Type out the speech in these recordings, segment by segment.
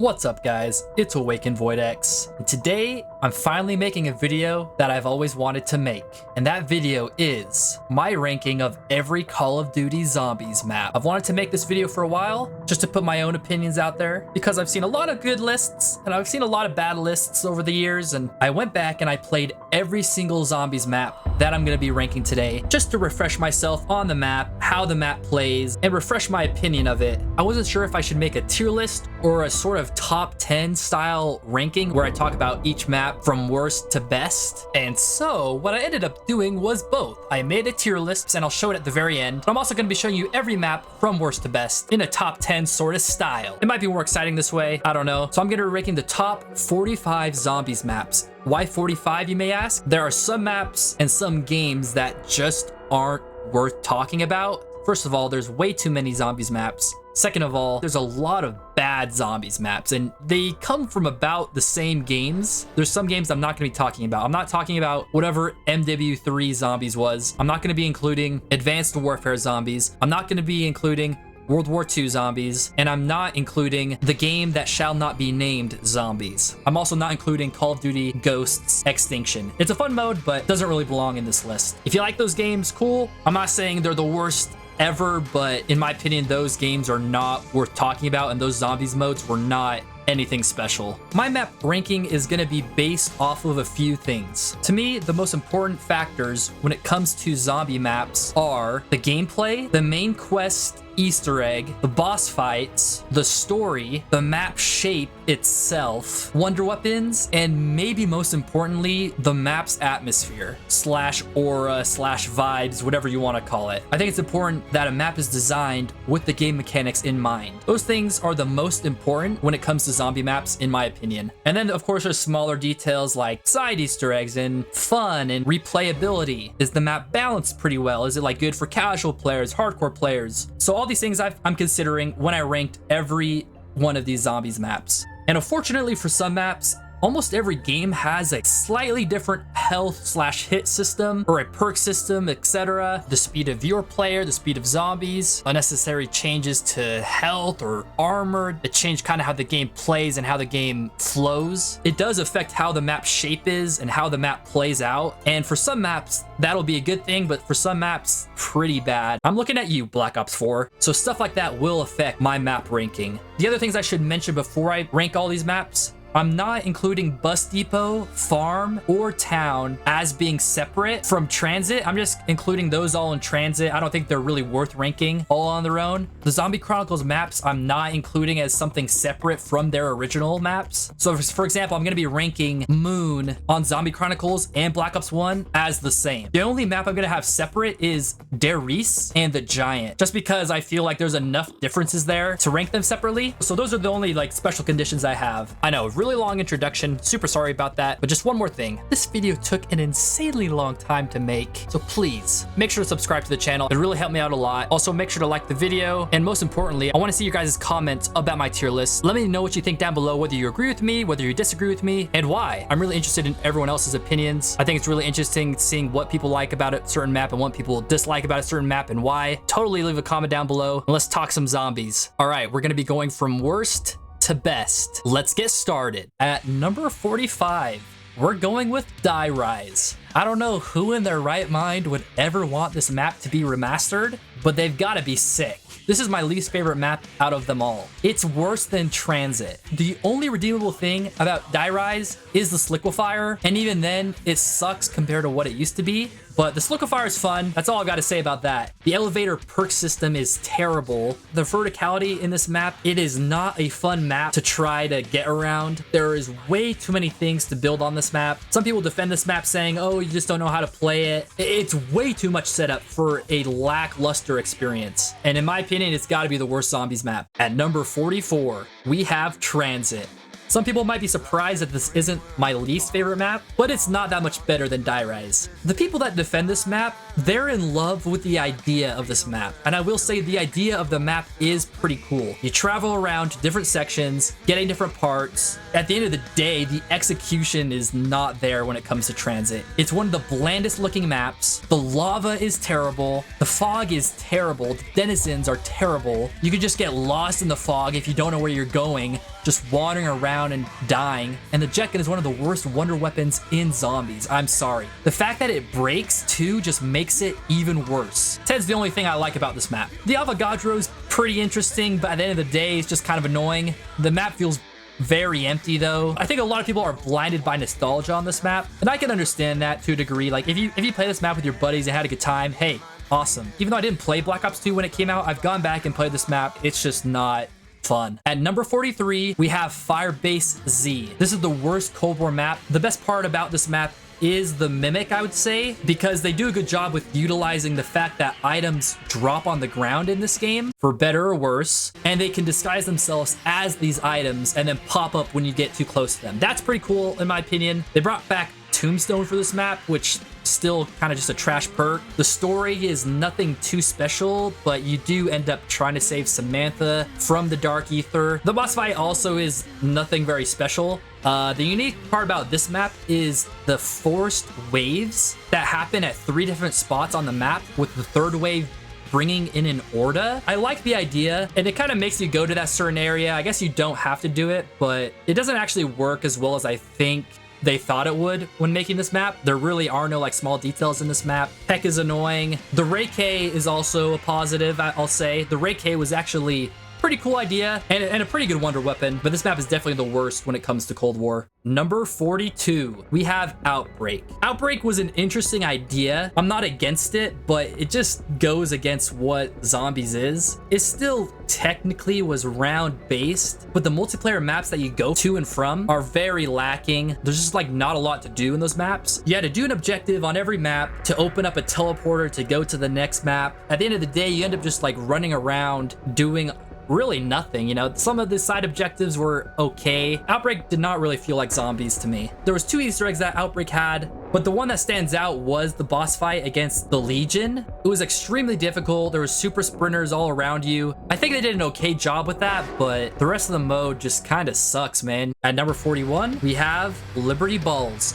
What's up guys, it's AwakenedVoidx, and today I'm finally making a video that I've always wanted to make, and that video is my ranking of every Call of Duty Zombies map. I've wanted to make this video for a while, just to put my own opinions out there, because I've seen a lot of good lists, and I've seen a lot of bad lists over the years, and I went back and I played every single Zombies map that I'm going to be ranking today, just to refresh myself on the map, how the map plays, and refresh my opinion of it. I wasn't sure if I should make a tier list or a sort of top 10 style ranking where I talk about each map from worst to best. And so what I ended up doing was both. I made a tier list and I'll show it at the very end, but I'm also going to be showing you every map from worst to best in a top 10 sort of style. It might be more exciting this way, I don't know. So I'm going to be ranking the top 45 Zombies maps. Why 45, you may ask? There are some maps and some games that just aren't worth talking about. First of all, there's way too many Zombies maps. Second of all, there's a lot of bad Zombies maps, and they come from about the same games. There's some games I'm not going to be talking about. I'm not talking about whatever MW3 Zombies was. I'm not going to be including Advanced Warfare Zombies. I'm not going to be including World War II Zombies, and I'm not including the game that shall not be named Zombies. I'm also not including Call of Duty Ghosts Extinction. It's a fun mode, but doesn't really belong in this list. If you like those games, cool. I'm not saying they're the worst ever, but in my opinion, those games are not worth talking about, and those Zombies modes were not anything special. My map ranking is going to be based off of a few things. To me, the most important factors when it comes to zombie maps are the gameplay, the main quest Easter egg, the boss fights, the story, the map shape itself, wonder weapons, and maybe most importantly, the map's atmosphere slash aura slash vibes, whatever you want to call it. I think it's important that a map is designed with the game mechanics in mind. Those things are the most important when it comes to zombie maps, in my opinion. And then of course there's smaller details like side Easter eggs and fun and replayability. Is the map balanced pretty well? Is it like good for casual players, hardcore players? So all these things I'm considering when I ranked every one of these Zombies maps. And unfortunately for some maps, almost every game has a slightly different health slash hit system or a perk system, etc. The speed of your player, the speed of zombies, unnecessary changes to health or armor that change kind of how the game plays and how the game flows. It does affect how the map shape is and how the map plays out. And for some maps, that'll be a good thing, but for some maps, pretty bad. I'm looking at you, Black Ops 4. So stuff like that will affect my map ranking. The other things I should mention before I rank all these maps, I'm not including Bus Depot, Farm, or Town as being separate from Transit. I'm just including those all in Transit. I don't think they're really worth ranking all on their own. The Zombie Chronicles maps, I'm not including as something separate from their original maps. So for example, I'm going to be ranking Moon on Zombie Chronicles and Black Ops 1 as the same. The only map I'm going to have separate is Der Riese and the Giant, just because I feel like there's enough differences there to rank them separately. So those are the only like special conditions I have. I know, really long introduction, super sorry about that, but just one more thing. This video took an insanely long time to make, so please make sure to subscribe to the channel. It really helped me out a lot. Also make sure to like the video, and most importantly, I want to see your guys' comments about my tier list. Let me know what you think down below, whether you agree with me, whether you disagree with me, and why. I'm really interested in everyone else's opinions. I think it's really interesting seeing what people like about a certain map and what people dislike about a certain map and why. Totally leave a comment down below, and let's talk some zombies. All right, we're gonna be going from worst to best. Let's get started. At number 45, we're going with Die Rise. I don't know who in their right mind would ever want this map to be remastered, but they've got to be sick. This is my least favorite map out of them all. It's worse than Transit. The only redeemable thing about Die Rise is the Sliquifier, and even then, it sucks compared to what it used to be. But the Sliquifier is fun. That's all I've got to say about that. The elevator perk system is terrible. The verticality in this map, it is not a fun map to try to get around. There is way too many things to build on this map. Some people defend this map saying, oh, you just don't know how to play it. It's way too much setup for a lackluster experience. And in my opinion, it's got to be the worst Zombies map. At number 44, we have Transit. Some people might be surprised that this isn't my least favorite map, but it's not that much better than Die Rise. The people that defend this map, they're in love with the idea of this map. And I will say the idea of the map is pretty cool. You travel around to different sections, getting different parts. At the end of the day, the execution is not there when it comes to Transit. It's one of the blandest looking maps. The lava is terrible. The fog is terrible. The denizens are terrible. You could just get lost in the fog if you don't know where you're going. just wandering around and dying. And the jet gun is one of the worst wonder weapons in zombies. I'm sorry. The fact that it breaks too just makes it even worse. Ted's the only thing I like about this map. The Avogadro is pretty interesting, but at the end of the day, it's just kind of annoying. The map feels very empty though. I think a lot of people are blinded by nostalgia on this map, and I can understand that to a degree. Like if you play this map with your buddies and had a good time, hey, awesome. Even though I didn't play Black Ops 2 when it came out, I've gone back and played this map. It's just not fun. At number 43, we have Firebase Z. This is the worst Cold War map. The best part about this map is the mimic, I would say, because they do a good job with utilizing the fact that items drop on the ground in this game, for better or worse, and they can disguise themselves as these items and then pop up when you get too close to them. That's pretty cool, in my opinion. They brought back Tombstone for this map, which still kind of just a trash perk. The story is nothing too special, but you do end up trying to save Samantha from the Dark Ether. The boss fight also is nothing very special. The unique part about this map is the forced waves that happen at 3 different spots on the map, with the third wave bringing in an Orda. I like the idea, and it kind of makes you go to that certain area. I guess you don't have to do it, but it doesn't actually work as well as I think they thought it would when making this map. There really are no like small details in this map. Peck is annoying. The Ray K is also a positive, I'll say. The Ray K was actually pretty cool idea and a pretty good wonder weapon, but this map is definitely the worst when it comes to Cold War. Number 42, we have Outbreak. Outbreak was an interesting idea. I'm not against it, but it just goes against what zombies is. It still technically was round based, but the multiplayer maps that you go to and from are very lacking. There's just like not a lot to do in those maps. You had to do an objective on every map to open up a teleporter to go to the next map. At the end of the day, you end up just like running around doing really nothing, you know. Some of the side objectives were okay. Outbreak did not really feel like zombies to me. There was 2 Easter eggs that Outbreak had, but the one that stands out was the boss fight against the Legion. It was extremely difficult. There was super sprinters all around you. I think they did an okay job with that, but the rest of the mode just kind of sucks, man. At number 41, we have Liberty Falls.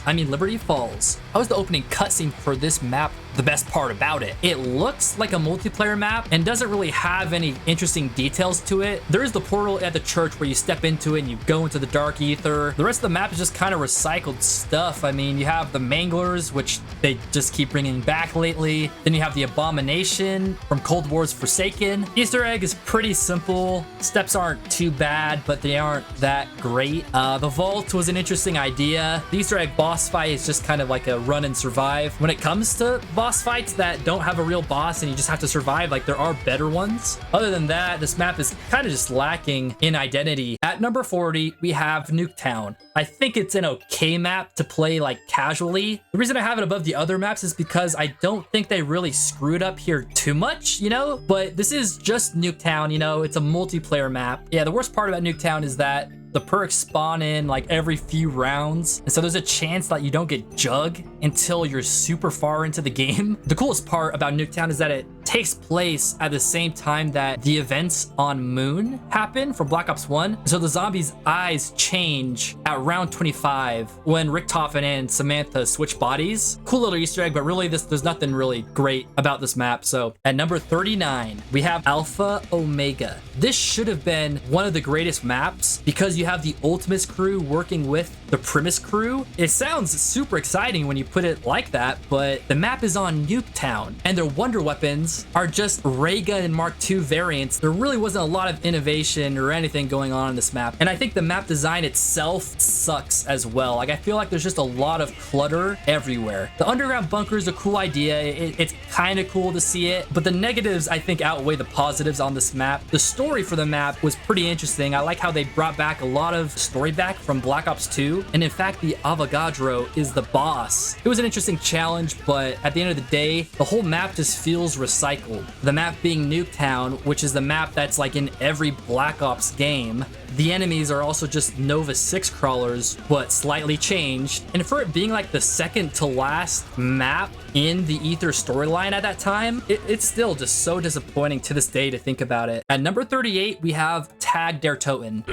How is the opening cutscene for this map the best part about it? It looks like a multiplayer map and doesn't really have any interesting details to it. There is the portal at the church where you step into it and you go into the Dark Ether. The rest of the map is just kind of recycled stuff. I mean, you have the Manglers, which they just keep bringing back lately. Then you have the Abomination from Cold War's Forsaken. Easter egg is pretty simple. Steps aren't too bad, but they aren't that great. The Vault was an interesting idea. The Easter egg boss fight is just kind of like a run and survive. When it comes to boss fights that don't have a real boss and you just have to survive, like there are better ones. Other than that, this map is kind of just lacking in identity. At number 40, we have Nuketown. I think it's an okay map to play like casually. The reason I have it above the other maps is because I don't think they really screwed up here too much, you know? But this is just Nuketown, you know? It's a multiplayer map. Yeah, the worst part about Nuketown is that the perks spawn in like every few rounds, and so there's a chance that you don't get jug until you're super far into the game. The coolest part about Nuketown is that it takes place at the same time that the events on Moon happen from Black Ops 1. So the zombies' eyes change at round 25 when Richtofen and Samantha switch bodies. Cool little Easter egg, but really there's nothing really great about this map. So at number 39, we have Alpha Omega. This should have been one of the greatest maps because you have the Ultimus crew working with the Primus crew. It sounds super exciting when you put it like that, but the map is on Nuketown and their wonder weapons are just ray gun and Mark II variants. There really wasn't a lot of innovation or anything going on in this map, and I think the map design itself sucks as well. Like I feel like there's just a lot of clutter everywhere. The underground bunker is a cool idea. It's kind of cool to see it, but the negatives I think outweigh the positives on this map. The story for the map was pretty interesting. I like how they brought back a lot of story back from Black Ops 2, and in fact the Avogadro is the boss. It was an interesting challenge, but at the end of the day, the whole map just feels recycled. The map being Nuketown, which is the map that's like in every Black Ops game. The enemies are also just Nova 6 crawlers, but slightly changed. And for it being like the second to last map in the Ether storyline at that time, it's still just so disappointing to this day to think about it. At number 38, we have Nacht Der Toten.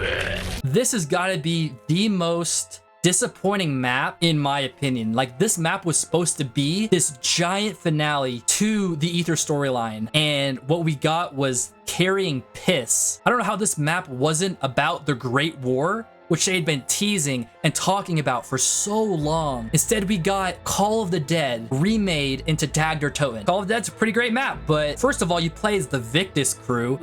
This has got to be the most disappointing map in my opinion. Like, this map was supposed to be this giant finale to the Ether storyline, and what we got was carrying piss. I don't know how this map wasn't about the Great War, which they had been teasing and talking about for so long. Instead, we got Call of the Dead remade into Nacht Der Toten. Call of the Dead's a pretty great map, but first of all, you play as the Victus crew.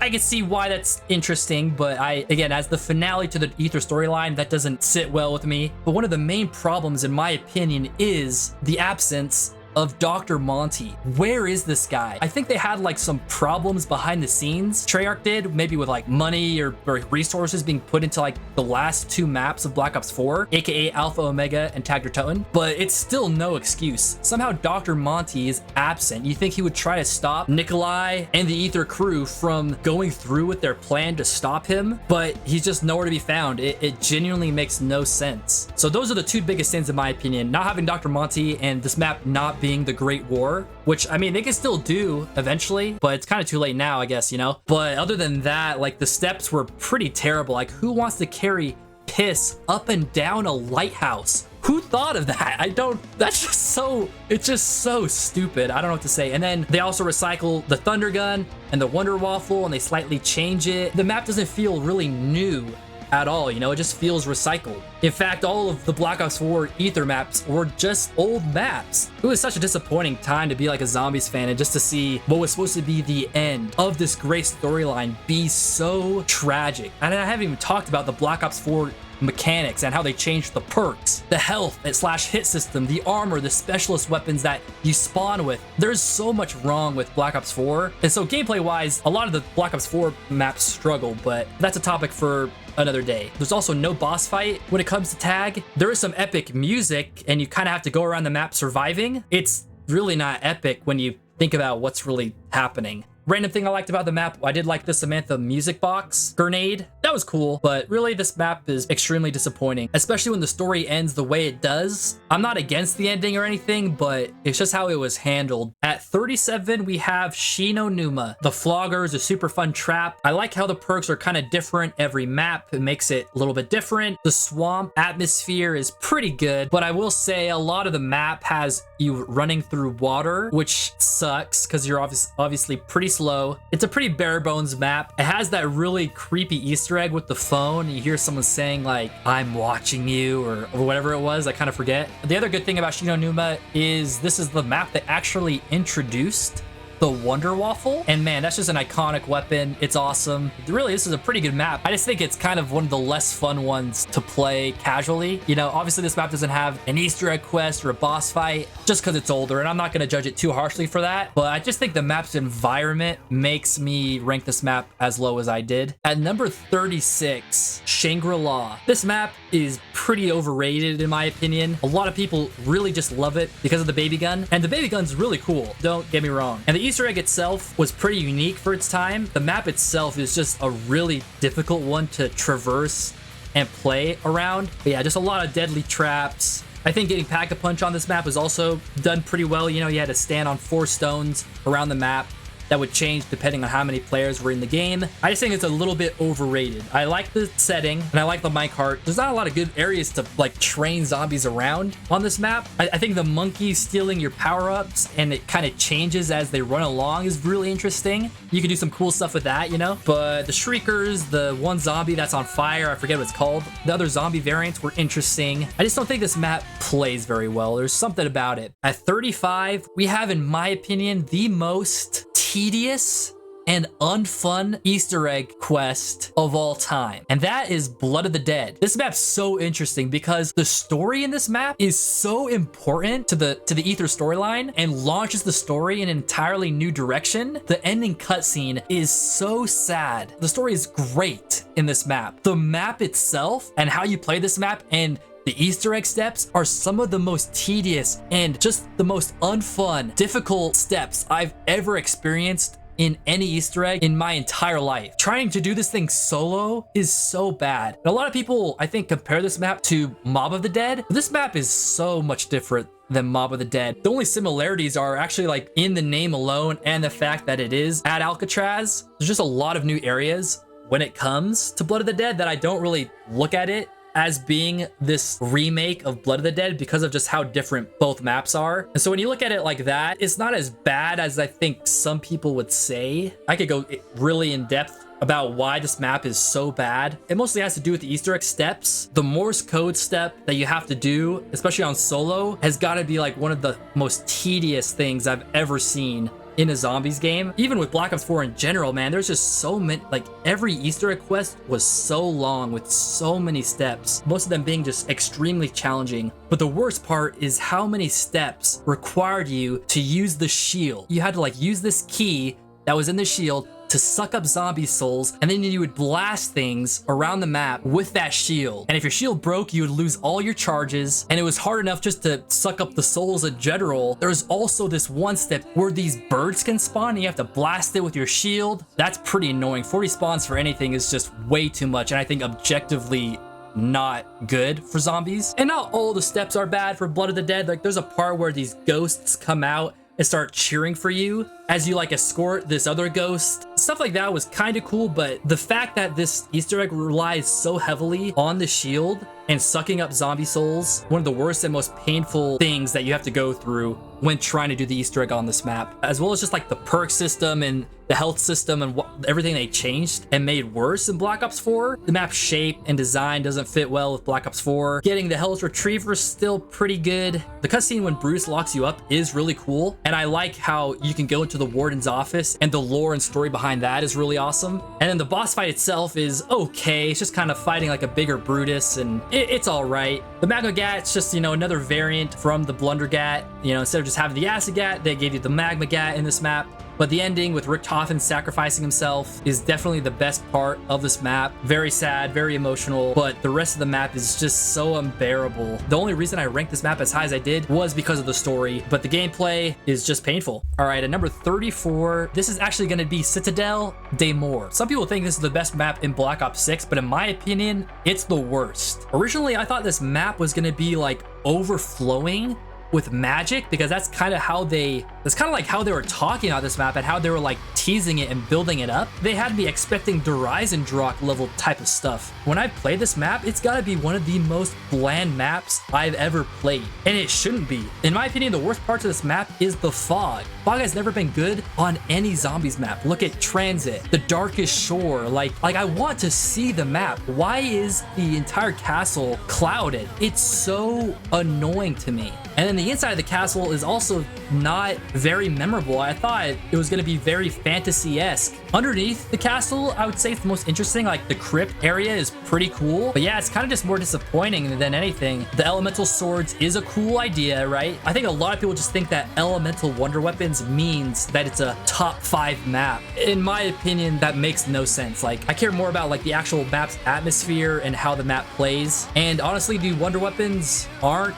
I can see why that's interesting, but again, as the finale to the Ether storyline, that doesn't sit well with me. But one of the main problems, in my opinion, is the absence of Dr. Monty. Where is this guy? I think they had like some problems behind the scenes. Treyarch did, maybe with like money or resources being put into like the last 2 maps of Black Ops 4, aka Alpha Omega and Nacht Der Toten, but it's still no excuse. Somehow Dr. Monty is absent. You think he would try to stop Nikolai and the Ether crew from going through with their plan to stop him, but he's just nowhere to be found. It genuinely makes no sense. So those are the 2 biggest sins in my opinion. Not having Dr. Monty and this map not being the Great War, which I mean they can still do eventually, but it's kind of too late now, I guess, you know. But other than that, like, the steps were pretty terrible. Like, who wants to carry piss up and down a lighthouse? Who thought of that? That's just so, it's just so stupid. I don't know what to say. And then they also recycle the Thunder Gun and the Wonder Waffle, and they slightly change it. The map doesn't feel really new at all, you know, it just feels recycled. In fact, all of the Black Ops 4 Ether maps were just old maps. It was such a disappointing time to be like a Zombies fan, and just to see what was supposed to be the end of this great storyline be so tragic. And I haven't even talked about the Black Ops 4 mechanics and how they changed the perks, the health / hit system, the armor, the specialist weapons that you spawn with. There's so much wrong with Black Ops 4, and so gameplay wise, a lot of the Black Ops 4 maps struggle, but that's a topic for another day. There's also no boss fight when it comes to tag. There is some epic music, and you kind of have to go around the map surviving. It's really not epic when you think about what's really happening. Random thing I liked about the map, I did like the Samantha music box grenade. That was cool, but really this map is extremely disappointing, especially when the story ends the way it does. I'm not against the ending or anything, but it's just how it was handled. At 37, we have Shi No Numa. The Flogger is a super fun trap. I like how the perks are kind of different every map. It makes it a little bit different. The swamp atmosphere is pretty good, but I will say a lot of the map has you running through water, which sucks because you're obviously pretty slow. It's a pretty bare bones map. It has that really creepy Easter egg with the phone. You hear someone saying like, "I'm watching you," or whatever it was. I kind of forget. The other good thing about Shi No Numa is this is the map that actually introduced the Wonder Waffle, and man, that's just an iconic weapon. It's awesome. Really, this is a pretty good map. I just think it's kind of one of the less fun ones to play casually. You know, obviously this map doesn't have an Easter egg quest or a boss fight just because it's older, and I'm not going to judge it too harshly for that, but I just think the map's environment makes me rank this map as low as I did. At number 36, Shangri-La. This map is pretty overrated in my opinion. A lot of people really just love it because of the baby gun, and the baby gun's really cool, don't get me wrong. And the Easter egg itself was pretty unique for its time. The map itself is just a really difficult one to traverse and play around. But yeah, just a lot of deadly traps. I think getting Pack-a-Punch on this map was also done pretty well. You know, you had to stand on 4 stones around the map. That would change depending on how many players were in the game. I just think it's a little bit overrated. I like the setting and I like the minecart. There's not a lot of good areas to like train zombies around on this map. I think the monkey stealing your power-ups and it kind of changes as they run along is really interesting. You can do some cool stuff with that, you know? But the Shriekers, the one zombie that's on fire, I forget what it's called. The other zombie variants were interesting. I just don't think this map plays very well. There's something about it. At 35, we have, in my opinion, the most tedious and unfun Easter egg quest of all time, and that is Blood of the Dead. This map's so interesting because the story in this map is so important to the Ether storyline and launches the story in an entirely new direction. The ending cutscene is so sad. The story is great in this map. The map itself and how you play this map and the Easter egg steps are some of the most tedious and just the most unfun, difficult steps I've ever experienced in any Easter egg in my entire life. Trying to do this thing solo is so bad. And a lot of people, I think, compare this map to Mob of the Dead. This map is so much different than Mob of the Dead. The only similarities are actually like in the name alone and the fact that it is at Alcatraz. There's just a lot of new areas when it comes to Blood of the Dead that I don't really look at it as being this remake of Blood of the Dead because of just how different both maps are. And so when you look at it like that, it's not as bad as I think some people would say. I could go really in depth about why this map is so bad. It mostly has to do with the Easter egg steps. The Morse code step that you have to do, especially on solo, has got to be like one of the most tedious things I've ever seen in a zombies game. Even with Black Ops 4 in general, man, there's just so many, like every Easter egg quest was so long with so many steps, most of them being just extremely challenging. But the worst part is how many steps required you to use the shield. You had to like use this key that was in the shield to suck up zombie souls, and then you would blast things around the map with that shield. And if your shield broke, you would lose all your charges, and it was hard enough just to suck up the souls in general. There's also this one step where these birds can spawn, and you have to blast it with your shield. That's pretty annoying. 40 spawns for anything is just way too much, and I think objectively not good for zombies. And not all the steps are bad for Blood of the Dead. Like there's a part where these ghosts come out and start cheering for you as you like escort this other ghost. Stuff like that was kind of cool, but the fact that this Easter egg relies so heavily on the shield and sucking up zombie souls, one of the worst and most painful things that you have to go through when trying to do the Easter egg on this map, as well as just like the perk system and the health system and everything they changed and made worse in Black Ops 4. The map shape and design doesn't fit well with Black Ops 4. Getting the Hell's Retriever is still pretty good. The cutscene when Bruce locks you up is really cool, and I like how you can go into the warden's office, and the lore and story behind that is really awesome. And then the boss fight itself is okay. It's just kind of fighting like a bigger Brutus, and it's all right. The Magma Gat's just, you know, another variant from the Blunder Gat. You know, instead of just having the Acid Gat, they gave you the Magma Gat in this map. But the ending with Richthofen sacrificing himself is definitely the best part of this map. Very sad, very emotional, but the rest of the map is just so unbearable. The only reason I ranked this map as high as I did was because of the story, but the gameplay is just painful. All right, at number 34, this is actually going to be Citadelle Des Morts. Some people think this is the best map in Black Ops 6, but in my opinion, it's the worst. Originally, I thought this map was going to be like overflowing with magic, because that's kind of like how they were talking about this map and how they were like teasing it and building it up. They had me expecting Der Eisendrache level type of stuff. When I play this map, it's got to be one of the most bland maps I've ever played, and it shouldn't be. In my opinion, the worst parts of this map is the fog. Fog has never been good on any zombies map. Look at Tranzit, the Darkest Shore. Like I want to see the map. Why is the entire castle clouded? It's so annoying to me. And then the inside of the castle is also not very memorable. I thought it was going to be very fantasy-esque. Underneath the castle, I would say it's the most interesting. Like the crypt area is pretty cool, but yeah, it's kind of just more disappointing than anything. The elemental swords is a cool idea, right? I think a lot of people just think that elemental wonder weapons means that it's a top 5 map. In my opinion, that makes no sense. Like I care more about like the actual map's atmosphere and how the map plays. And honestly, the wonder weapons aren't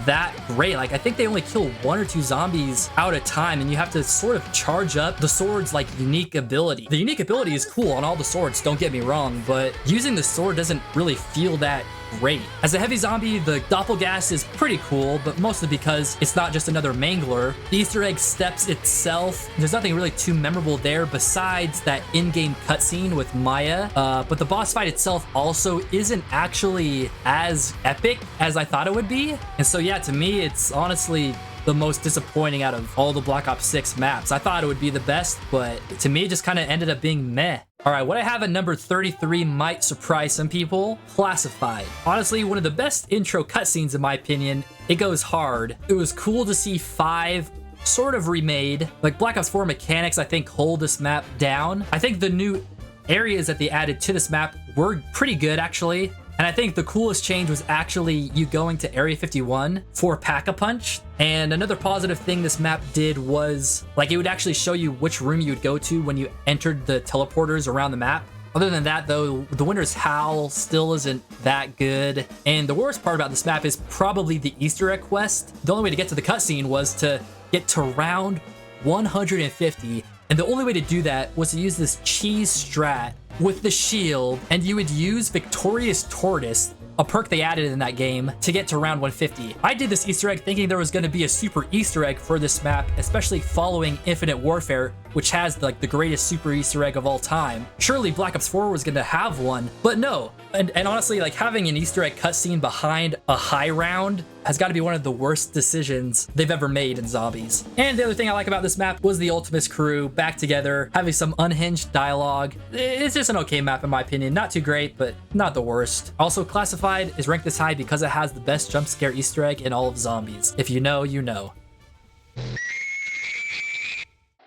that great. Like I think they only kill 1 or 2 zombies out of time, and you have to sort of charge up the sword's like unique ability. The unique ability is cool on all the swords, don't get me wrong, but using the sword doesn't really feel that great. As a heavy zombie, the Doppelgas is pretty cool, but mostly because it's not just another mangler. The Easter egg steps itself, there's nothing really too memorable there besides that in-game cutscene with Maya, but the boss fight itself also isn't actually as epic as I thought it would be. And so yeah, to me, it's honestly the most disappointing out of all the Black Ops 6 maps. I thought it would be the best, but to me, it just kind of ended up being meh. All right, what I have at number 33 might surprise some people. Classified. Honestly, one of the best intro cutscenes in my opinion. It goes hard. It was cool to see 5 sort of remade. Like Black Ops 4 mechanics, I think, hold this map down. I think the new areas that they added to this map were pretty good, actually. And I think the coolest change was actually you going to Area 51 for Pack-a-Punch. And another positive thing this map did was, like, it would actually show you which room you would go to when you entered the teleporters around the map. Other than that, though, the Winter's Howl still isn't that good. And the worst part about this map is probably the Easter egg quest. The only way to get to the cutscene was to get to round 150. And the only way to do that was to use this cheese strat with the shield, and you would use Victorious Tortoise, a perk they added in that game, to get to round 150. I did this Easter egg thinking there was going to be a super Easter egg for this map, especially following Infinite Warfare, which has like the greatest super Easter egg of all time. Surely Black Ops 4 was going to have one, but no. And honestly, like having an Easter egg cutscene behind a high round has got to be one of the worst decisions they've ever made in zombies. And the other thing I like about this map was the Ultimus crew back together, having some unhinged dialogue. It's just an okay map in my opinion. Not too great, but not the worst. Also, Classified is ranked this high because it has the best jump scare Easter egg in all of zombies. If you know, you know.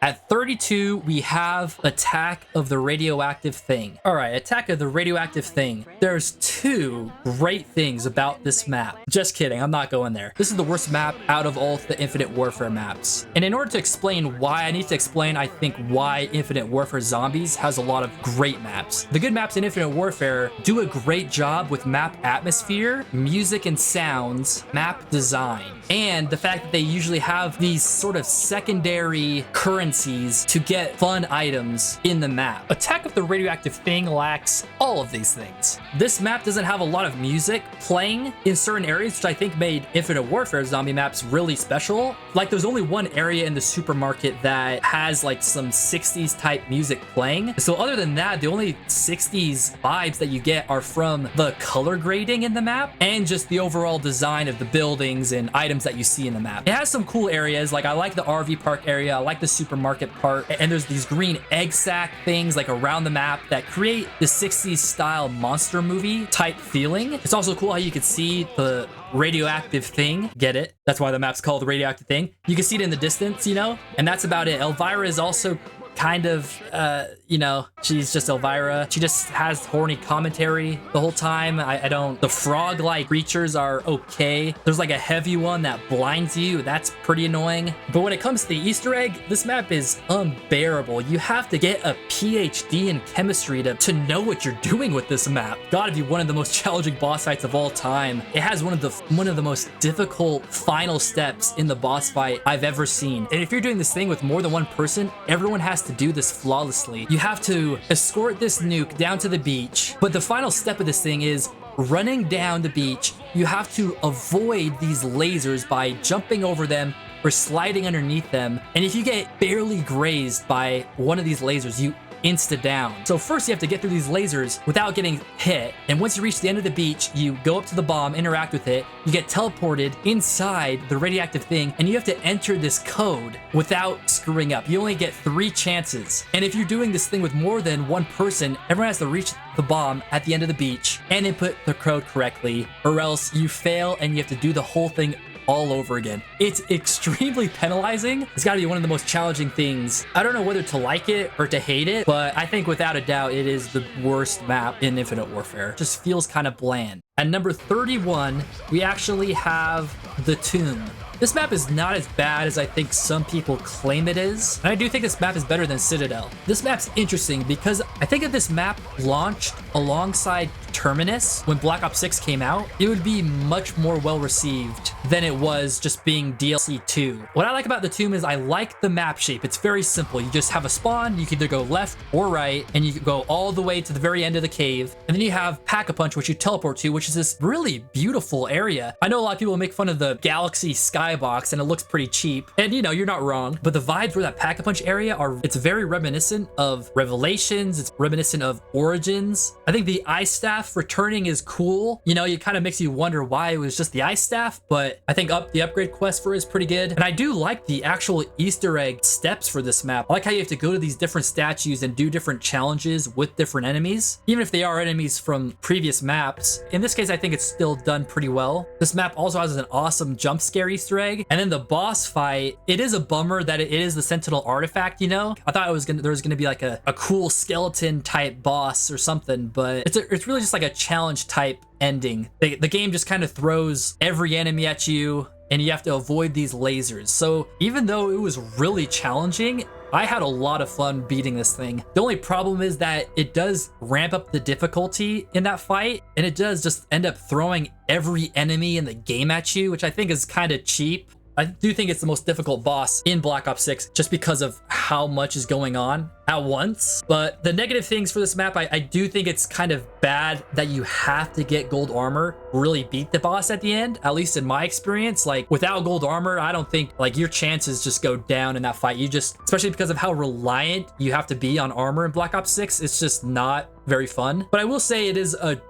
At 32, we have Attack of the Radioactive Thing. All right, Attack of the Radioactive Thing. There's two great things about this map. Just kidding, I'm not going there. This is the worst map out of all the Infinite Warfare maps. And in order to explain why, I need to explain, I think, why Infinite Warfare Zombies has a lot of great maps. The good maps in Infinite Warfare do a great job with map atmosphere, music and sounds, map design, and the fact that they usually have these sort of secondary currencies to get fun items in the map. Attack of the Radioactive Thing lacks all of these things. This map doesn't have a lot of music playing in certain areas, which I think made Infinite Warfare zombie maps really special. Like there's only one area in the supermarket that has like some 60s type music playing. So other than that, the only 60s vibes that you get are from the color grading in the map and just the overall design of the buildings and items that you see in the map. It has some cool areas, like I like the RV park area, I like the supermarket part, and there's these green egg sack things like around the map that create the 60s style monster movie type feeling. It's also cool how you can see the radioactive thing. Get it? That's why the map's called the Radioactive Thing. You can see it in the distance, you know? And that's about it. Elvira is also kind of, you know, she's just Elvira. She just has horny commentary the whole time. I don't, the frog-like creatures are okay. There's like a heavy one that blinds you. That's pretty annoying. But when it comes to the Easter egg, this map is unbearable. You have to get a PhD in chemistry to know what you're doing with this map. Gotta be one of the most challenging boss fights of all time. It has one of the most difficult final steps in the boss fight I've ever seen. And if you're doing this thing with more than one person, everyone has to do this flawlessly. You have to escort this nuke down to the beach, but the final step of this thing is running down the beach. You have to avoid these lasers by jumping over them or sliding underneath them. And if you get barely grazed by one of these lasers, you insta down. So first you have to get through these lasers without getting hit, and once you reach the end of the beach, you go up to the bomb, interact with it, you get teleported inside the radioactive thing, and you have to enter this code without screwing up. You only get 3 chances, and if you're doing this thing with more than one person, everyone has to reach the bomb at the end of the beach and input the code correctly, or else you fail and you have to do the whole thing all over again. It's extremely penalizing. It's got to be one of the most challenging things. I don't know whether to like it or to hate it, but I think without a doubt it is the worst map in Infinite Warfare. It just feels kind of bland. At number 31, we actually have The Tomb. This map is not as bad as I think some people claim it is, and I do think this map is better than Citadel. This map's interesting because I think if this map launched alongside Terminus when Black Ops 6 came out, it would be much more well received than it was just being DLC 2. What I like about The Tomb is I like the map shape. It's very simple. You just have a spawn, you can either go left or right, and you can go all the way to the very end of the cave, and then you have Pack-a-Punch, which you teleport to, which is this really beautiful area. I know a lot of people make fun of the Galaxy skybox and it looks pretty cheap, and you know, you're not wrong, but the vibes for that Pack-a-Punch area are, it's very reminiscent of Revelations, it's reminiscent of Origins. I think the Ice Staff returning is cool. You know, it kind of makes you wonder why it was just the Ice Staff, but I think the upgrade quest for it is pretty good. And I do like the actual Easter egg steps for this map. I like how you have to go to these different statues and do different challenges with different enemies, even if they are enemies from previous maps. In this case, I think it's still done pretty well. This map also has an awesome jump scare Easter egg. And then the boss fight, it is a bummer that it is the Sentinel artifact, you know? I thought there was gonna be like a cool skeleton type boss or something, but it's really just like a challenge type ending. The game just kind of throws every enemy at you and you have to avoid these lasers. So even though it was really challenging, I had a lot of fun beating this thing. The only problem is that it does ramp up the difficulty in that fight, and it does just end up throwing every enemy in the game at you, which I think is kind of cheap. I do think it's the most difficult boss in Black Ops 6 just because of how much is going on at once. But the negative things for this map, I do think it's kind of bad that you have to get gold armor, really beat the boss at the end, at least in my experience. Like without gold armor, I don't think like your chances just go down in that fight. You just, especially because of how reliant you have to be on armor in Black Ops 6, it's just not very fun. But I will say it is a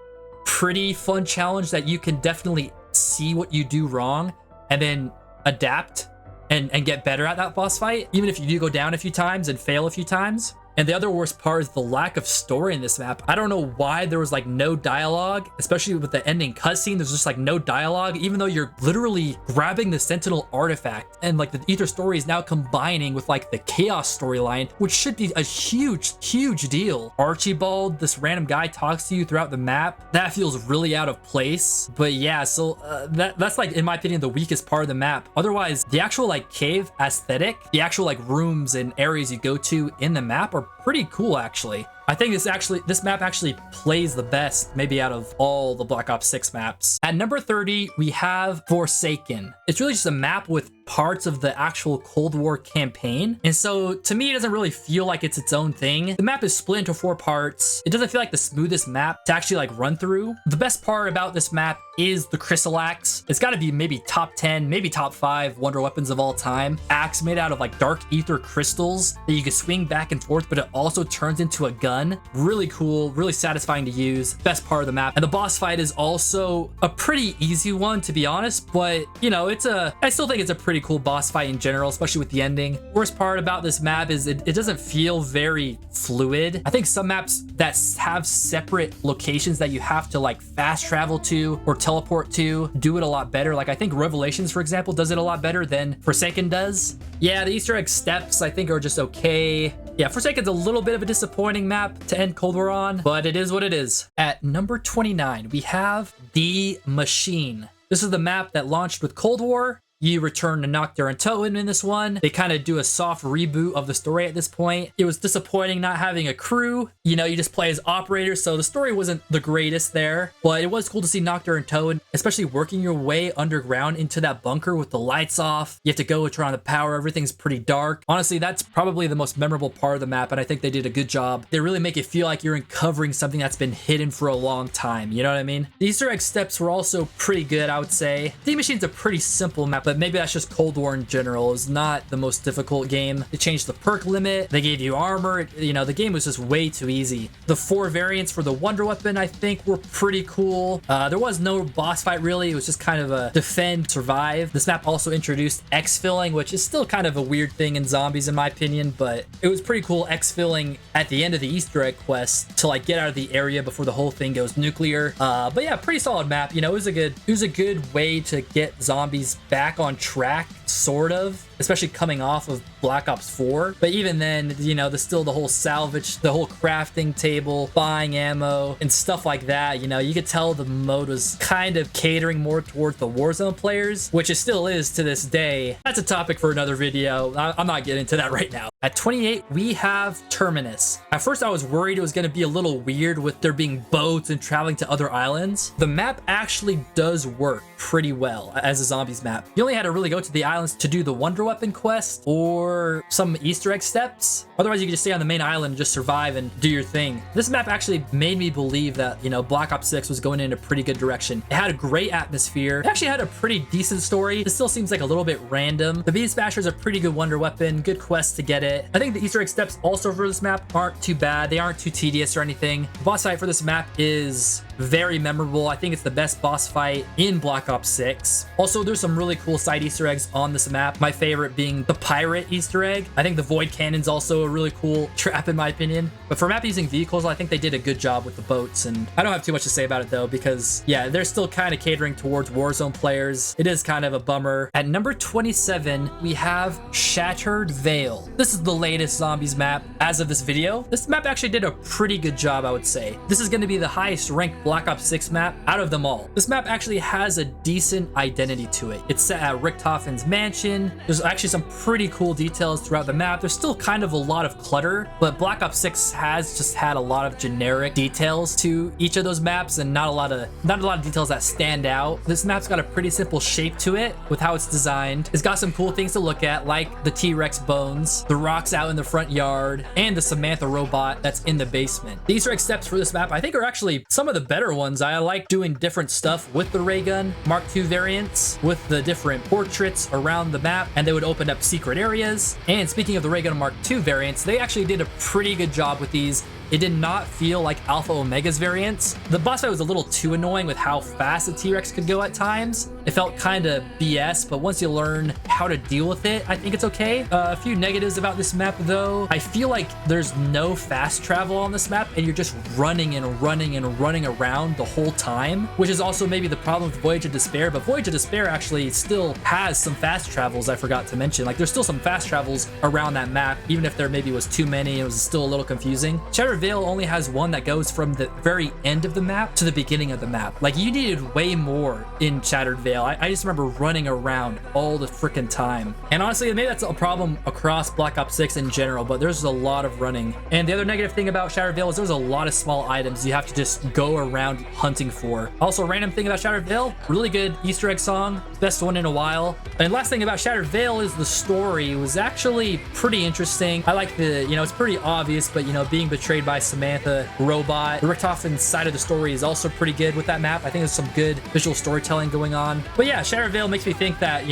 pretty fun challenge that you can definitely see what you do wrong and then adapt and get better at that boss fight, even if you do go down a few times and fail a few times. And the other worst part is the lack of story in this map. I don't know why there was like no dialogue, especially with the ending cutscene. There's just like no dialogue, even though you're literally grabbing the Sentinel artifact, and like the Ether story is now combining with like the Chaos storyline, which should be a huge deal. Archibald, this random guy, talks to you throughout the map. That feels really out of place. But yeah, so that's like, in my opinion, the weakest part of the map. Otherwise, the actual like cave aesthetic, the actual like rooms and areas you go to in the map are pretty cool, actually. I think this map actually plays the best, maybe out of all the Black Ops 6 maps. At number 30, we have Forsaken. It's really just a map with parts of the actual Cold War campaign. And so to me, it doesn't really feel like it's its own thing. The map is split into 4 parts. It doesn't feel like the smoothest map to actually like run through. The best part about this map is the Crystal Axe. It's got to be maybe top 10, maybe top 5 wonder weapons of all time. Axe made out of like dark ether crystals that you can swing back and forth, but it also turns into a gun. Really cool, really satisfying to use. Best part of the map. And the boss fight is also a pretty easy one, to be honest, but you know, I still think it's a pretty cool boss fight in general, especially with the ending. Worst part about this map is it doesn't feel very fluid. I think some maps that have separate locations that you have to like fast travel to or teleport to do it a lot better. Like I think Revelations, for example, does it a lot better than Forsaken does. Yeah, the Easter egg steps I think are just okay. Yeah, Forsaken's a little bit of a disappointing map to end Cold War on, but it is what it is. At number 29, we have The Maschine. This is the map that launched with Cold War. You return to Nacht Der Untoten in this one. They kind of do a soft reboot of the story at this point. It was disappointing not having a crew. You know, you just play as operators, so the story wasn't the greatest there. But it was cool to see Nacht Der Untoten, especially working your way underground into that bunker with the lights off. You have to go turn on the power. Everything's pretty dark. Honestly, that's probably the most memorable part of the map, and I think they did a good job. They really make it feel like you're uncovering something that's been hidden for a long time. You know what I mean? The Easter egg steps were also pretty good, I would say. The Machine's a pretty simple map, but maybe that's just Cold War in general. It's not the most difficult game. They changed the perk limit. They gave you armor. You know, the game was just way too easy. The 4 variants for the Wonder Weapon, I think, were pretty cool. There was no boss fight, really. It was just kind of a defend, survive. This map also introduced exfilling, which is still kind of a weird thing in zombies, in my opinion, but it was pretty cool exfilling at the end of the Easter egg quest to like get out of the area before the whole thing goes nuclear. But yeah, pretty solid map. You know, it was a good way to get zombies back on track, sort of, especially coming off of Black Ops 4. But even then, you know, there's still the whole salvage, the whole crafting table, buying ammo and stuff like that. You know, you could tell the mode was kind of catering more towards the Warzone players, which it still is to this day. That's a topic for another video. I'm not getting into that right now. At 28, we have Terminus. At first, I was worried it was going to be a little weird with there being boats and traveling to other islands. The map actually does work pretty well as a zombies map. You only had to really go to the islands to do the Wonder Weapon quest or some Easter egg steps. Otherwise, you could just stay on the main island and just survive and do your thing. This map actually made me believe that, you know, Black Ops 6 was going in a pretty good direction. It had a great atmosphere. It actually had a pretty decent story. It still seems like a little bit random. The Beast Basher's a pretty good Wonder Weapon, good quest to get it. I think the Easter egg steps also for this map aren't too bad. They aren't too tedious or anything. The boss fight for this map is very memorable. I think it's the best boss fight in Black Ops 6. Also, there's some really cool side Easter eggs on this map. My favorite being the pirate Easter egg. I think the Void Cannon's also a really cool trap in my opinion. But for map using vehicles, I think they did a good job with the boats. And I don't have too much to say about it though, because yeah, they're still kind of catering towards Warzone players. It is kind of a bummer. At number 27, we have Shattered Veil. This is the latest zombies map as of this video. This map actually did a pretty good job, I would say. This is going to be the highest ranked Black Ops 6 map out of them all. This map actually has a decent identity to it. It's set at Richthofen's mansion. There's actually some pretty cool details throughout the map. There's still kind of a lot of clutter, but Black Ops 6 has just had a lot of generic details to each of those maps and not a lot of details that stand out. This map's got a pretty simple shape to it with how it's designed. It's got some cool things to look at, like the T-Rex bones, the rocks out in the front yard, and the Samantha robot that's in the basement. The Easter egg steps for this map I think are actually some of the better ones. I like doing different stuff with the ray gun Mark II variants, with the different portraits around the map, and they would open up secret areas. And speaking of the ray gun Mark II variants, they actually did a pretty good job with these. It did not feel like Alpha Omega's variants. The boss fight was a little too annoying with how fast the T-Rex could go at times. It felt kind of BS, but once you learn how to deal with it, I think it's okay. A few negatives about this map though. I feel like there's no fast travel on this map and you're just running and running and running around the whole time, which is also maybe the problem with Voyage of Despair, but Voyage of Despair actually still has some fast travels I forgot to mention. Like there's still some fast travels around that map, even if there maybe was too many, it was still a little confusing. Shattered Vale only has one that goes from the very end of the map to the beginning of the map. Like you needed way more in Shattered Vale. I just remember running around all the freaking time. And honestly, maybe that's a problem across Black Ops 6 in general, but there's a lot of running. And the other negative thing about Shattered Vale is there's a lot of small items you have to just go around hunting for. Also, random thing about Shattered Vale, really good Easter egg song, best one in a while. And last thing about Shattered Vale is the story was actually pretty interesting. I like the, it's pretty obvious, but being betrayed by Samantha robot. The Richtofen side of the story is also pretty good with that map. I think there's some good visual storytelling going on. But yeah, Shattered Vale makes me think that,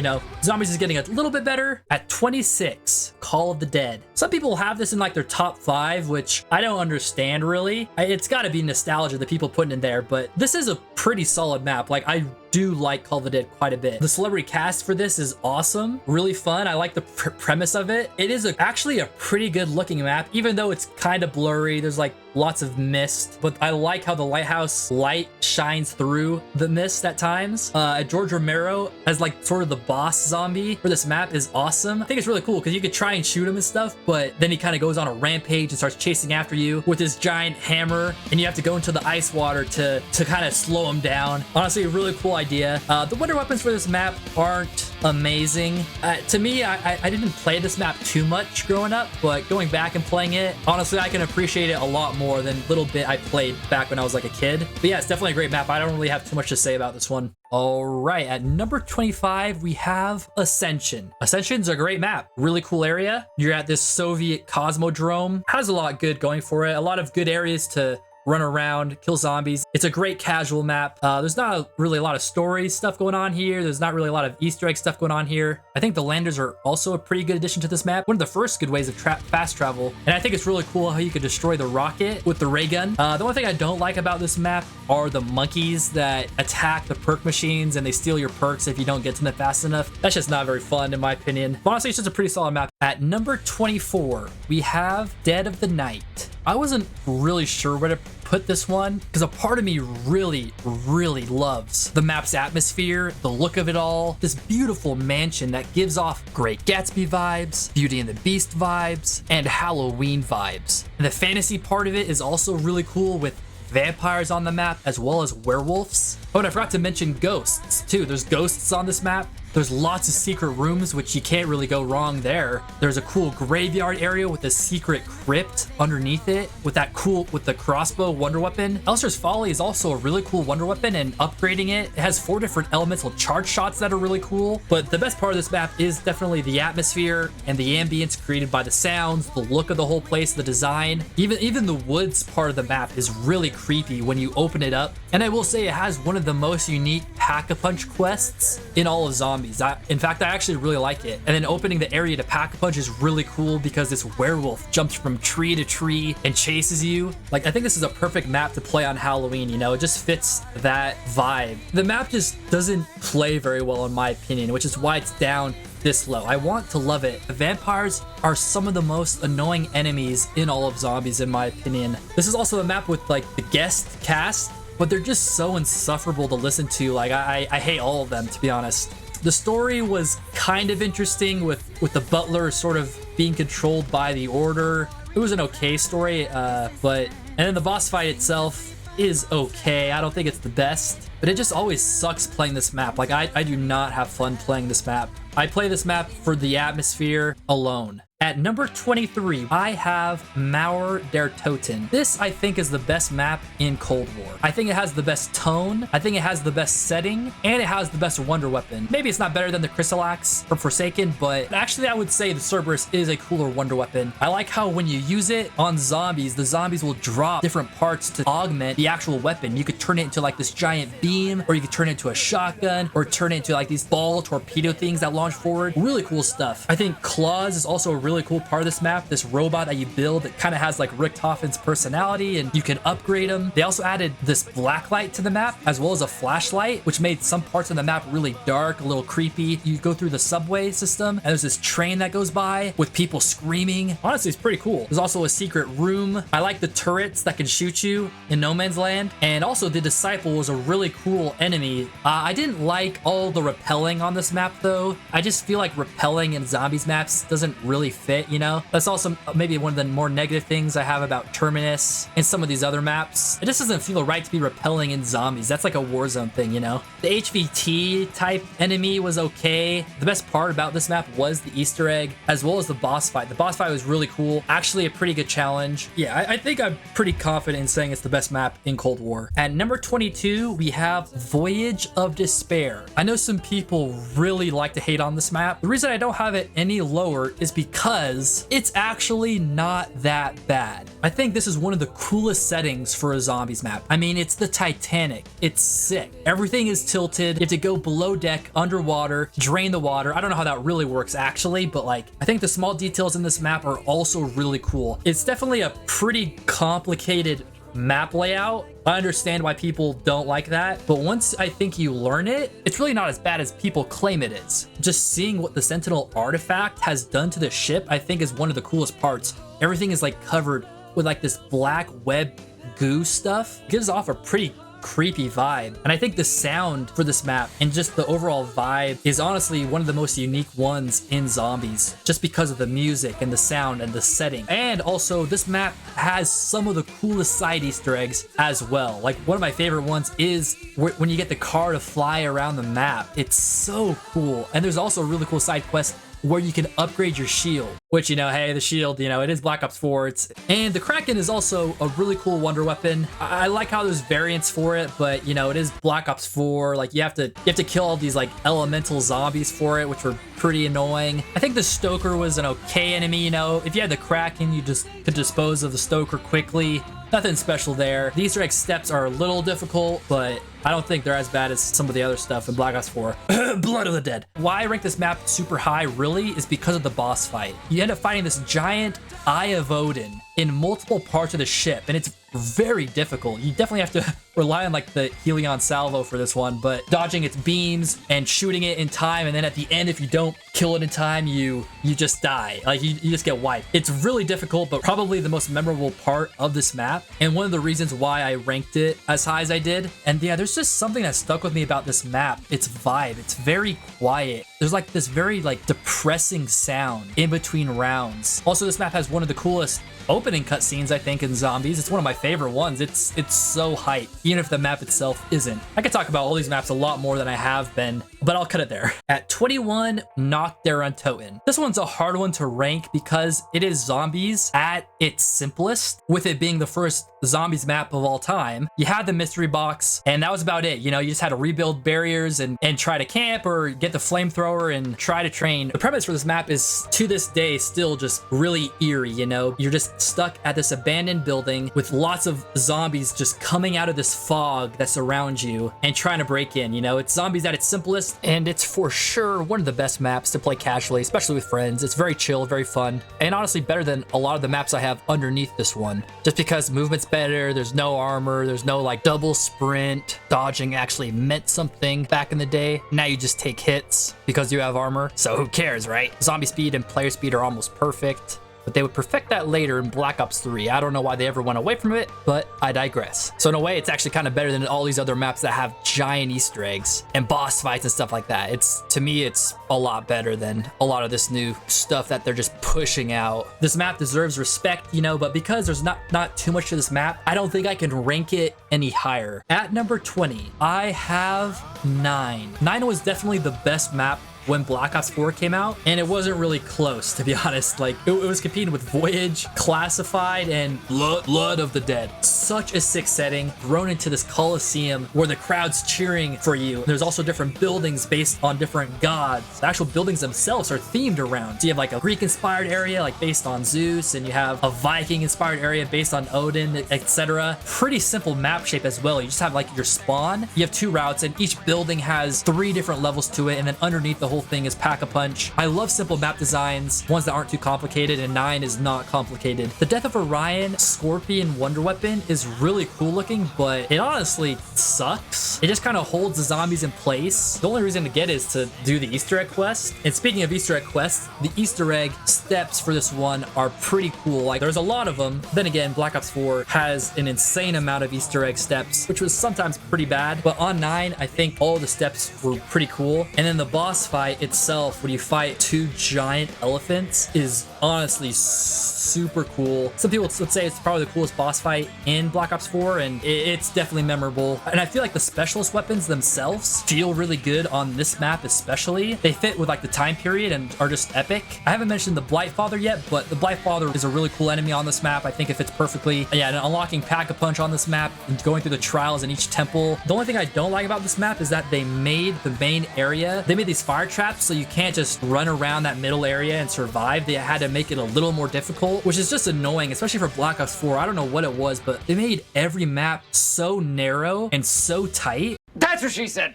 Zombies is getting a little bit better. At 26, Call of the Dead. Some people have this in like their top 5, which I don't understand really. It's got to be nostalgia that people putting in there, but this is a pretty solid map. Like I do like Call of the Dead quite a bit. The celebrity cast for this is awesome, really fun. I like the premise of it. It is actually a pretty good looking map, even though it's kind of blurry. There's like lots of mist, but I like how the lighthouse light shines through the mist at times. George Romero as like sort of the boss zombie for this map is awesome. I think it's really cool because you could try and shoot him and stuff, but then he kind of goes on a rampage and starts chasing after you with his giant hammer, and you have to go into the ice water to kind of slow him down. Honestly, a really cool idea. The wonder weapons for this map aren't amazing. To me, I didn't play this map too much growing up, but going back and playing it, honestly, I can appreciate it a lot more than little bit I played back when I was like a kid. But yeah, it's definitely a great map. I don't really have too much to say about this one. All right, at number 25, we have Ascension. Ascension's a great map, really cool area. You're at this Soviet Cosmodrome. Has a lot good going for it, a lot of good areas to run around, kill zombies. It's a great casual map. There's not really a lot of story stuff going on here. There's not really a lot of Easter egg stuff going on here. I think the landers are also a pretty good addition to this map. One of the first good ways of fast travel. And I think it's really cool how you could destroy the rocket with the ray gun. The only thing I don't like about this map are the monkeys that attack the perk machines and they steal your perks if you don't get to them fast enough. That's just not very fun in my opinion. But honestly, it's just a pretty solid map. At number 24, we have Dead of the Night. I wasn't really sure where to put this one because a part of me really loves the map's atmosphere, the look of it all, this beautiful mansion that gives off Great Gatsby vibes, Beauty and the Beast vibes, and Halloween vibes. And the fantasy part of it is also really cool with vampires on the map as well as werewolves. Oh, and I forgot to mention ghosts too. There's ghosts on this map. There's lots of secret rooms, which you can't really go wrong there. There's a cool graveyard area with a secret crypt underneath it with the crossbow wonder weapon. Elster's Folly is also a really cool wonder weapon, and upgrading it has 4 different elemental charge shots that are really cool. But the best part of this map is definitely the atmosphere and the ambience created by the sounds, the look of the whole place, the design. Even the woods part of the map is really creepy when you open it up. And I will say it has one of the most unique Pack-a-Punch quests in all of zombies. In fact, I actually really like it. And then opening the area to Pack-a-Punch is really cool because this werewolf jumps from tree to tree and chases you. Like, I think this is a perfect map to play on Halloween, it just fits that vibe. The map just doesn't play very well in my opinion, which is why it's down this low. I want to love it. The vampires are some of the most annoying enemies in all of zombies in my opinion. This is also a map with like the guest cast, but they're just so insufferable to listen to. Like I hate all of them, to be honest. The story was kind of interesting with the butler sort of being controlled by the order. It was an okay story, and then the boss fight itself is okay. I don't think it's the best, but it just always sucks playing this map. Like I do not have fun playing this map. I play this map for the atmosphere alone. At number 23, I have Nacht Der Toten. This, I think, is the best map in Cold War. I think it has the best tone, I think it has the best setting, and it has the best wonder weapon. Maybe it's not better than the Crystal Axe from Forsaken, but actually I would say the Cerberus is a cooler wonder weapon. I like how when you use it on zombies, the zombies will drop different parts to augment the actual weapon. You could turn it into like this giant beam, or you could turn it into a shotgun, or turn it into like these ball torpedo things that launch forward. Really cool stuff. I think Claws is also a really really cool part of this map, this robot that you build that kind of has like Richthofen's personality, and you can upgrade him. They also added this black light to the map as well as a flashlight, which made some parts of the map really dark, a little creepy. You go through the subway system and there's this train that goes by with people screaming. Honestly, it's pretty cool. There's also a secret room. I like the turrets that can shoot you in No Man's Land. And also the Disciple was a really cool enemy. I didn't like all the rappelling on this map though. I just feel like rappelling in zombies maps doesn't really fit, you know? That's also maybe one of the more negative things I have about Terminus and some of these other maps. It just doesn't feel right to be rappelling in zombies. That's like a Warzone thing, you know? The HVT type enemy was okay. The best part about this map was the Easter egg as well as the boss fight. The boss fight was really cool. Actually a pretty good challenge. Yeah, I think I'm pretty confident in saying it's the best map in Cold War. At number 22, we have Voyage of Despair. I know some people really like to hate on this map. The reason I don't have it any lower is because it's actually not that bad. I think this is one of the coolest settings for a zombies map. I mean, it's the Titanic. It's sick. Everything is tilted. You have to go below deck, underwater, drain the water. I don't know how that really works actually, but like, I think the small details in this map are also really cool. It's definitely a pretty complicated map layout. I understand why people don't like that, but once I think you learn it, it's really not as bad as people claim it is. Just seeing what the Sentinel artifact has done to the ship, I think is one of the coolest parts. Everything is like covered with like this black web goo stuff. It gives off a pretty creepy vibe. And I think the sound for this map and just the overall vibe is honestly one of the most unique ones in zombies, just because of the music and the sound and the setting. And also this map has some of the coolest side Easter eggs as well. Like one of my favorite ones is when you get the car to fly around the map. It's so cool. And there's also a really cool side quest where you can upgrade your shield, which, you know, hey, the shield, you know, it is Black Ops 4. And the Kraken is also a really cool wonder weapon. I like how there's variants for it, but you know, it is Black Ops 4. Like you have to kill all these like elemental zombies for it, which were pretty annoying. I think the Stoker was an okay enemy, you know. If you had the Kraken, you just could dispose of the Stoker quickly. Nothing special there. The Easter egg steps are a little difficult, but I don't think they're as bad as some of the other stuff in Black Ops 4. Blood of the Dead. Why I rank this map super high really is because of the boss fight. You end up fighting this giant Eye of Odin in multiple parts of the ship, and it's very difficult. You definitely have to rely on like the Helion salvo for this one, but dodging its beams and shooting it in time, and then at the end, if you don't kill it in time, you just die. Like you just get wiped. It's really difficult, but probably the most memorable part of this map, and one of the reasons why I ranked it as high as I did. And yeah, there's just something that stuck with me about this map. Its vibe. It's very quiet. There's like this very like depressing sound in between rounds. Also, this map has one of the coolest opening cutscenes, I think, in zombies. It's one of my favorite ones. It's so hype, even if the map itself isn't. I could talk about all these maps a lot more than I have been, but I'll cut it there. At 21, Nacht Der Untoten. This one's a hard one to rank because it is zombies at its simplest, with it being the first zombies map of all time. You had the mystery box, and that was about it. You know, you just had to rebuild barriers and try to camp or get the flamethrower and try to train. The premise for this map is, to this day, still just really eerie, you know? You're just stuck at this abandoned building with lots of zombies just coming out of this fog that surrounds you and trying to break in. You know, it's zombies at its simplest, and it's for sure one of the best maps to play casually, especially with friends. It's very chill, very fun, and honestly better than a lot of the maps I have underneath this one, just because movement's better. There's no armor, there's no like double sprint. Dodging actually meant something back in the day. Now you just take hits because you have armor, so who cares, right? Zombie speed and player speed are almost perfect, but they would perfect that later in Black Ops 3. I don't know why they ever went away from it, but I digress. So in a way, it's actually kind of better than all these other maps that have giant Easter eggs and boss fights and stuff like that. To me, it's a lot better than a lot of this new stuff that they're just pushing out. This map deserves respect, you know, but because there's not too much to this map, I don't think I can rank it any higher. At number 20, I have 9. 9 was definitely the best map when Black Ops 4 came out, and it wasn't really close, to be honest. Like, it was competing with Voyage, Classified, and Blood of the Dead. Such a sick setting, thrown into this coliseum where the crowd's cheering for you. There's also different buildings based on different gods. The actual buildings themselves are themed around. So you have like a Greek-inspired area, like based on Zeus, and you have a Viking-inspired area based on Odin, etc. Pretty simple map shape as well. You just have like your spawn. You have 2 routes, and each building has 3 different levels to it, and then underneath the whole thing is Pack-a-Punch. I love simple map designs, ones that aren't too complicated, and 9 is not complicated. The Death of Orion Scorpion Wonder Weapon is really cool looking, but it honestly sucks. It just kind of holds the zombies in place. The only reason to get it is to do the Easter egg quest. And speaking of Easter egg quests, the Easter egg steps for this one are pretty cool. Like, there's a lot of them. Then again, Black Ops 4 has an insane amount of Easter egg steps, which was sometimes pretty bad. But on 9, I think all the steps were pretty cool. And then the boss fight itself, when you fight 2 giant elephants, is honestly super cool. Some people would say it's probably the coolest boss fight in Black Ops 4, and it's definitely memorable. And I feel like the specialist weapons themselves feel really good on this map especially. They fit with like the time period and are just epic. I haven't mentioned the Blightfather yet, but the Blightfather is a really cool enemy on this map. I think it fits perfectly. Yeah, and unlocking Pack-a-Punch on this map and going through the trials in each temple. The only thing I don't like about this map is that they made the main area, they made these fire traps so you can't just run around that middle area and survive. They had to make it a little more difficult, which is just annoying, especially for Black Ops 4. I don't know what it was, but they made every map so narrow and so tight. That's what she said.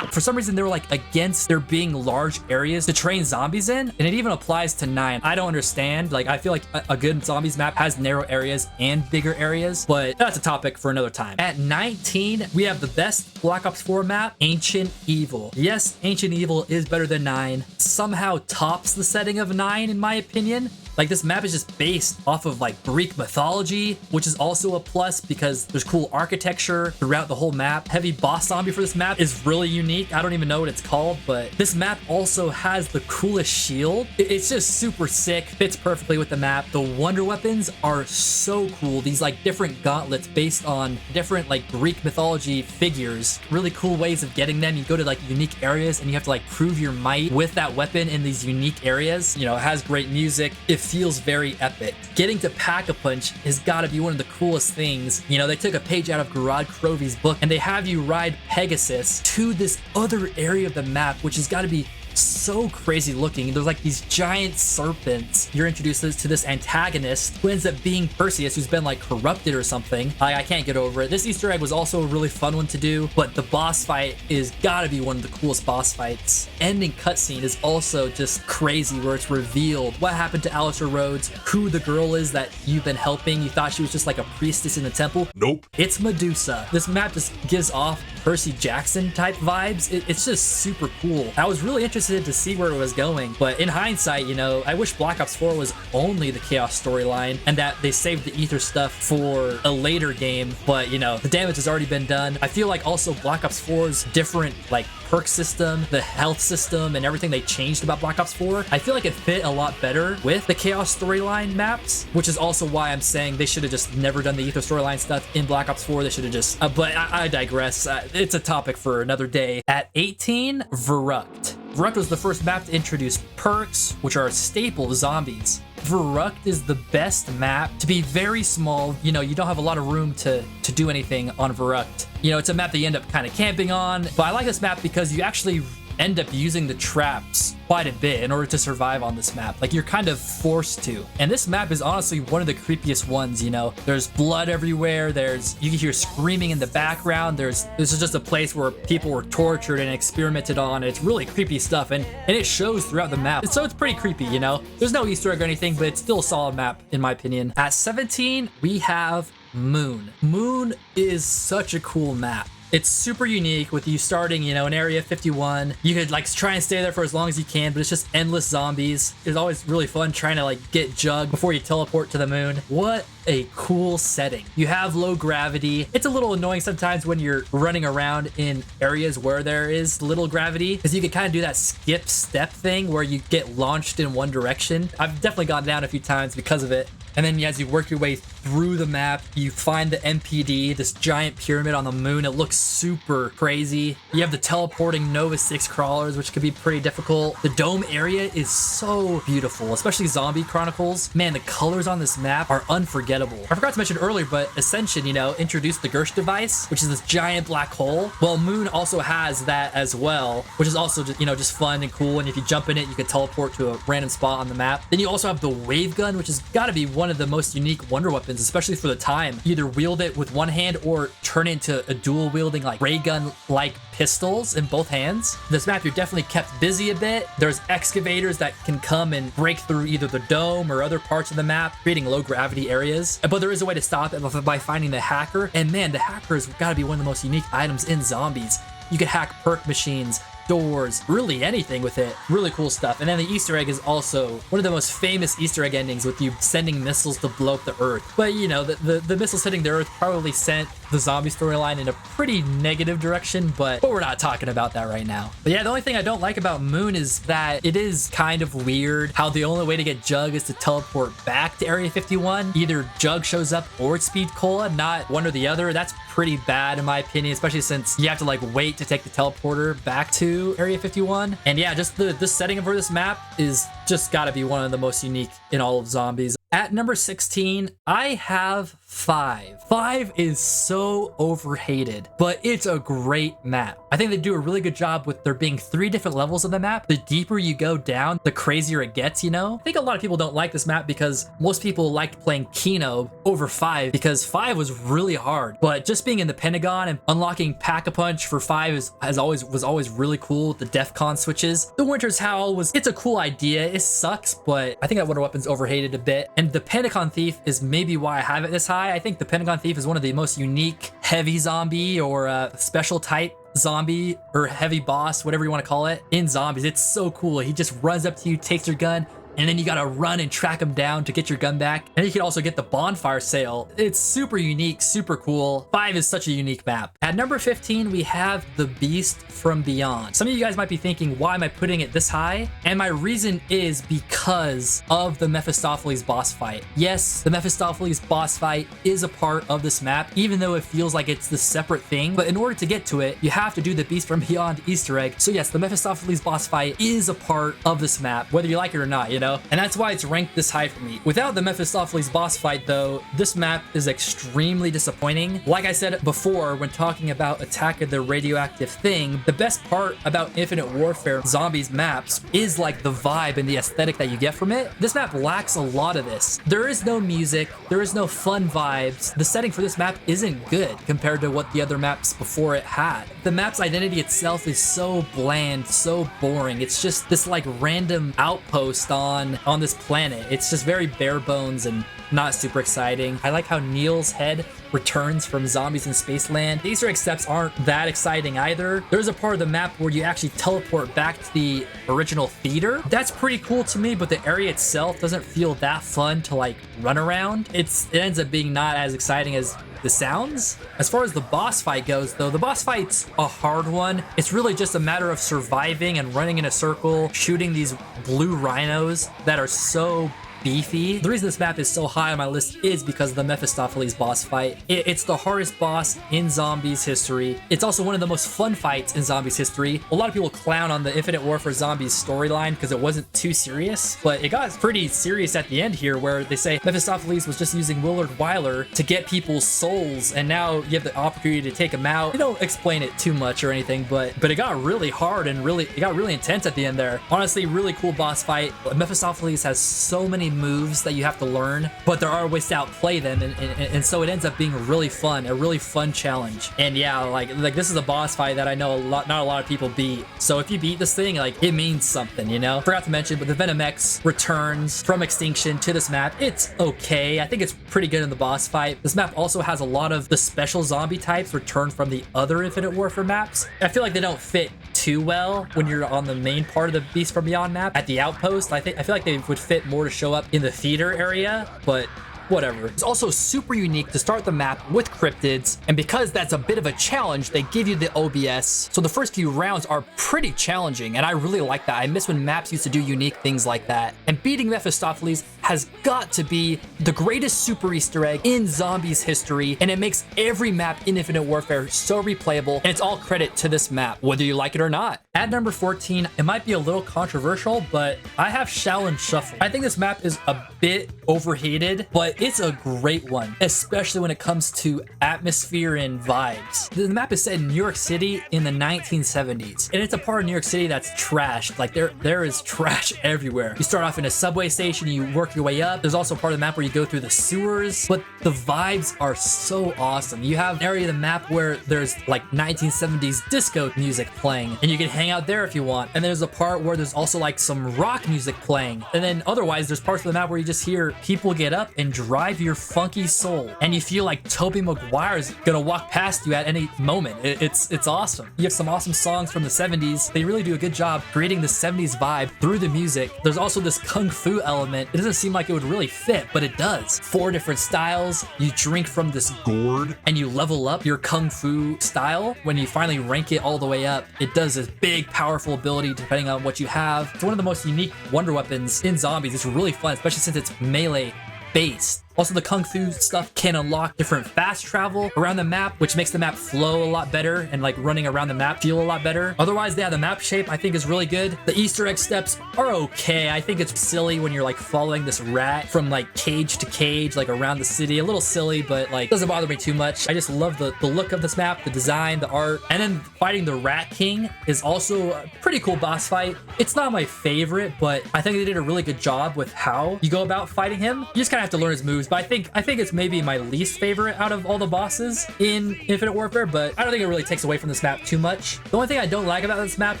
For some reason, they were like against there being large areas to train zombies in, and it even applies to 9. I don't understand. Like, I feel like a good zombies map has narrow areas and bigger areas, but that's a topic for another time. At 19, we have the best Black Ops 4 map, Ancient Evil. Yes, Ancient Evil is better than 9. Somehow tops the setting of 9, in my opinion. Like, this map is just based off of like Greek mythology, which is also a plus because there's cool architecture throughout the whole map. Heavy boss zombie for this map is really unique. I don't even know what it's called, but this map also has the coolest shield. It's just super sick, fits perfectly with the map. The wonder weapons are so cool. These like different gauntlets based on different like Greek mythology figures. Really cool ways of getting them. You go to like unique areas and you have to like prove your might with that weapon in these unique areas. You know, it has great music. It feels very epic. Getting to Pack-a-Punch has got to be one of the coolest things. You know, they took a page out of Gorod Krovi's book and they have you ride Pegasus to this other area of the map, which has got to be so crazy looking. There's like these giant serpents. You're introduced to this antagonist who ends up being Perseus, who's been like corrupted or something. I can't get over it. This Easter egg was also a really fun one to do, but the boss fight is gotta be one of the coolest boss fights. Ending cutscene is also just crazy, where it's revealed what happened to Alistair Rhodes, who the girl is that you've been helping. You thought she was just like a priestess in the temple. Nope. It's Medusa. This map just gives off Percy Jackson type vibes. It's just super cool. I was really interested to see where it was going, but in hindsight, you know, I wish Black Ops 4 was only the Chaos storyline and that they saved the Ether stuff for a later game, but you know, the damage has already been done. I feel like also Black Ops 4's different like perk system, the health system, and everything they changed about Black Ops 4, I feel like it fit a lot better with the Chaos storyline maps, which is also why I'm saying they should have just never done the Ether storyline stuff in Black Ops 4. They should have just, but I digress. It's a topic for another day. At 18, Verruckt. Verruckt was the first map to introduce perks, which are staple zombies. Verruckt is the best map to be very small. You know, you don't have a lot of room to do anything on Verruckt. You know, it's a map that you end up kind of camping on, but I like this map because you actually end up using the traps quite a bit in order to survive on this map. Like, you're kind of forced to. And this map is honestly one of the creepiest ones, you know. There's blood everywhere. You can hear screaming in the background. This is just a place where people were tortured and experimented on. It's really creepy stuff, and it shows throughout the map. So it's pretty creepy, you know. There's no Easter egg or anything, but it's still a solid map in my opinion. At 17, we have Moon. Moon is such a cool map. It's super unique with you starting, you know, in Area 51. You could like try and stay there for as long as you can, but it's just endless zombies. It's always really fun trying to like get Jug before you teleport to the moon. What a cool setting. You have low gravity. It's a little annoying sometimes when you're running around in areas where there is little gravity, because you can kind of do that skip step thing where you get launched in one direction. I've definitely gone down a few times because of it. And then as you work your way through the map, you find the MPD, this giant pyramid on the moon. It looks super crazy. You have the teleporting Nova 6 crawlers, which could be pretty difficult. The dome area is so beautiful, especially Zombie Chronicles. Man, the colors on this map are unforgettable. unforgettable. I forgot to mention earlier, but Ascension, you know, introduced the Gersh device, which is this giant black hole. Well, Moon also has that as well, which is also just, you know, just fun and cool. And if you jump in it, you can teleport to a random spot on the map. Then you also have the wave gun, which has got to be one of the most unique wonder weapons, especially for the time. You either wield it with one hand or turn it into a dual wielding like ray gun like pistols in both hands. This map, you're definitely kept busy a bit. There's excavators that can come and break through either the dome or other parts of the map, creating low gravity areas. But there is a way to stop it by finding the hacker. And man, the hacker has got to be one of the most unique items in zombies. You can hack perk machines, doors, really anything with it. Really cool stuff. And then the Easter egg is also one of the most famous Easter egg endings, with you sending missiles to blow up the Earth. But you know, the missiles hitting the Earth probably sent the zombie storyline in a pretty negative direction, but we're not talking about that right now. But yeah, the only thing I don't like about Moon is that it is kind of weird how the only way to get Jug is to teleport back to Area 51. Either Jug shows up or it's Speed Cola, not one or the other. That's pretty bad in my opinion, especially since you have to like wait to take the teleporter back to Area 51. And yeah, just the setting for this map is just gotta be one of the most unique in all of zombies. At number 16, I have 5. 5 is so overhated, but it's a great map. I think they do a really good job with there being 3 different levels of the map. The deeper you go down, the crazier it gets, you know? I think a lot of people don't like this map because most people liked playing Kino over 5 because 5 was really hard. But just being in the Pentagon and unlocking Pack-a-Punch for 5 was always really cool. The DEFCON switches. The Winter's Howl it's a cool idea. It sucks, but I think that Wonder Weapon's overhated a bit. And the Pentagon Thief is maybe why I have it this high. I think the Pentagon Thief is one of the most unique heavy zombie or special type zombie or heavy boss, whatever you want to call it, in zombies. It's so cool. He just runs up to you, takes your gun, and then you gotta run and track him down to get your gun back. And you can also get the bonfire sail. It's super unique, super cool. 5 is such a unique map. At number 15, we have the Beast from Beyond. Some of you guys might be thinking, why am I putting it this high? And my reason is because of the Mephistopheles boss fight. Yes, the Mephistopheles boss fight is a part of this map, even though it feels like it's the separate thing. But in order to get to it, you have to do the Beast from Beyond Easter egg. So yes, the Mephistopheles boss fight is a part of this map, whether you like it or not, you know? And that's why it's ranked this high for me. Without the Mephistopheles boss fight though, this map is extremely disappointing. Like I said before when talking about Attack of the Radioactive Thing, the best part about Infinite Warfare Zombies maps is like the vibe and the aesthetic that you get from it. This map lacks a lot of this. There is no music, there is no fun vibes. The setting for this map isn't good compared to what the other maps before it had. The map's identity itself is so bland, so boring. It's just this like random outpost on this planet. It's just very bare bones and not super exciting. I like how Neil's head returns from zombies in Spaceland. The Easter egg steps aren't that exciting either. There's a part of the map where you actually teleport back to the original theater. That's pretty cool to me, but the area itself doesn't feel that fun to like run around. It ends up being not as exciting as the sounds. As far as the boss fight goes though, the boss fight's a hard one. It's really just a matter of surviving and running in a circle, shooting these blue rhinos that are so beefy. The reason this map is so high on my list is because of the Mephistopheles boss fight. It's the hardest boss in zombies history. It's also one of the most fun fights in zombies history. A lot of people clown on the Infinite Warfare Zombies storyline because it wasn't too serious, but it got pretty serious at the end here where they say Mephistopheles was just using Willard Wyler to get people's souls, and now you have the opportunity to take them out. They don't explain it too much or anything, but it got really hard and it got really intense at the end there. Honestly, really cool boss fight. Mephistopheles has so many moves that you have to learn, but there are ways to outplay them, and so it ends up being really fun, a really fun challenge. And yeah, like this is a boss fight that I know not a lot of people beat. So if you beat this thing, like it means something, you know? Forgot to mention, but the Venom X returns from extinction to this map. It's okay. I think it's pretty good in the boss fight. This map also has a lot of the special zombie types returned from the other Infinite Warfare maps. I feel like they don't fit too well when you're on the main part of the Beast from Beyond map. At the outpost, I feel like they would fit more to show up in the theater area, but whatever. It's also super unique to start the map with cryptids, and because that's a bit of a challenge, they give you the OBS. So the first few rounds are pretty challenging, and I really like that. I miss when maps used to do unique things like that. And beating Mephistopheles has got to be the greatest super Easter egg in zombies history, and it makes every map in Infinite Warfare so replayable, and it's all credit to this map, whether you like it or not. At number 14, it might be a little controversial, but I have Shaolin Shuffle. I think this map is a bit overhated, but it's a great one, especially when it comes to atmosphere and vibes. The map is set in New York City in the 1970s, and it's a part of New York City that's trashed. Like there is trash everywhere. You start off in a subway station, you work your way up. There's also part of the map where you go through the sewers, but the vibes are so awesome. You have an area of the map where there's like 1970s disco music playing, and you can hang out there if you want. And there's a part where there's also like some rock music playing. And then otherwise, there's parts of the map where you just hear people get up and drive your funky soul, and you feel like Tobey Maguire's gonna walk past you at any moment. It's awesome. You have some awesome songs from the 70s. They really do a good job creating the 70s vibe through the music. There's also this kung fu element. It doesn't seem like it would really fit, but it does. 4 different styles. You drink from this gourd and you level up your kung fu style. When you finally rank it all the way up, it does this big, powerful ability depending on what you have. It's one of the most unique wonder weapons in zombies. It's really fun, especially since it's melee based. Also, the kung fu stuff can unlock different fast travel around the map, which makes the map flow a lot better and like running around the map feel a lot better. Otherwise, yeah, the map shape I think is really good. The Easter egg steps are okay. I think it's silly when you're like following this rat from like cage to cage, like around the city. A little silly, but like doesn't bother me too much. I just love the look of this map, the design, the art. And then fighting the Rat King is also a pretty cool boss fight. It's not my favorite, but I think they did a really good job with how you go about fighting him. You just kind of have to learn his moves. But I think it's maybe my least favorite out of all the bosses in Infinite Warfare, but I don't think it really takes away from this map too much. The only thing I don't like about this map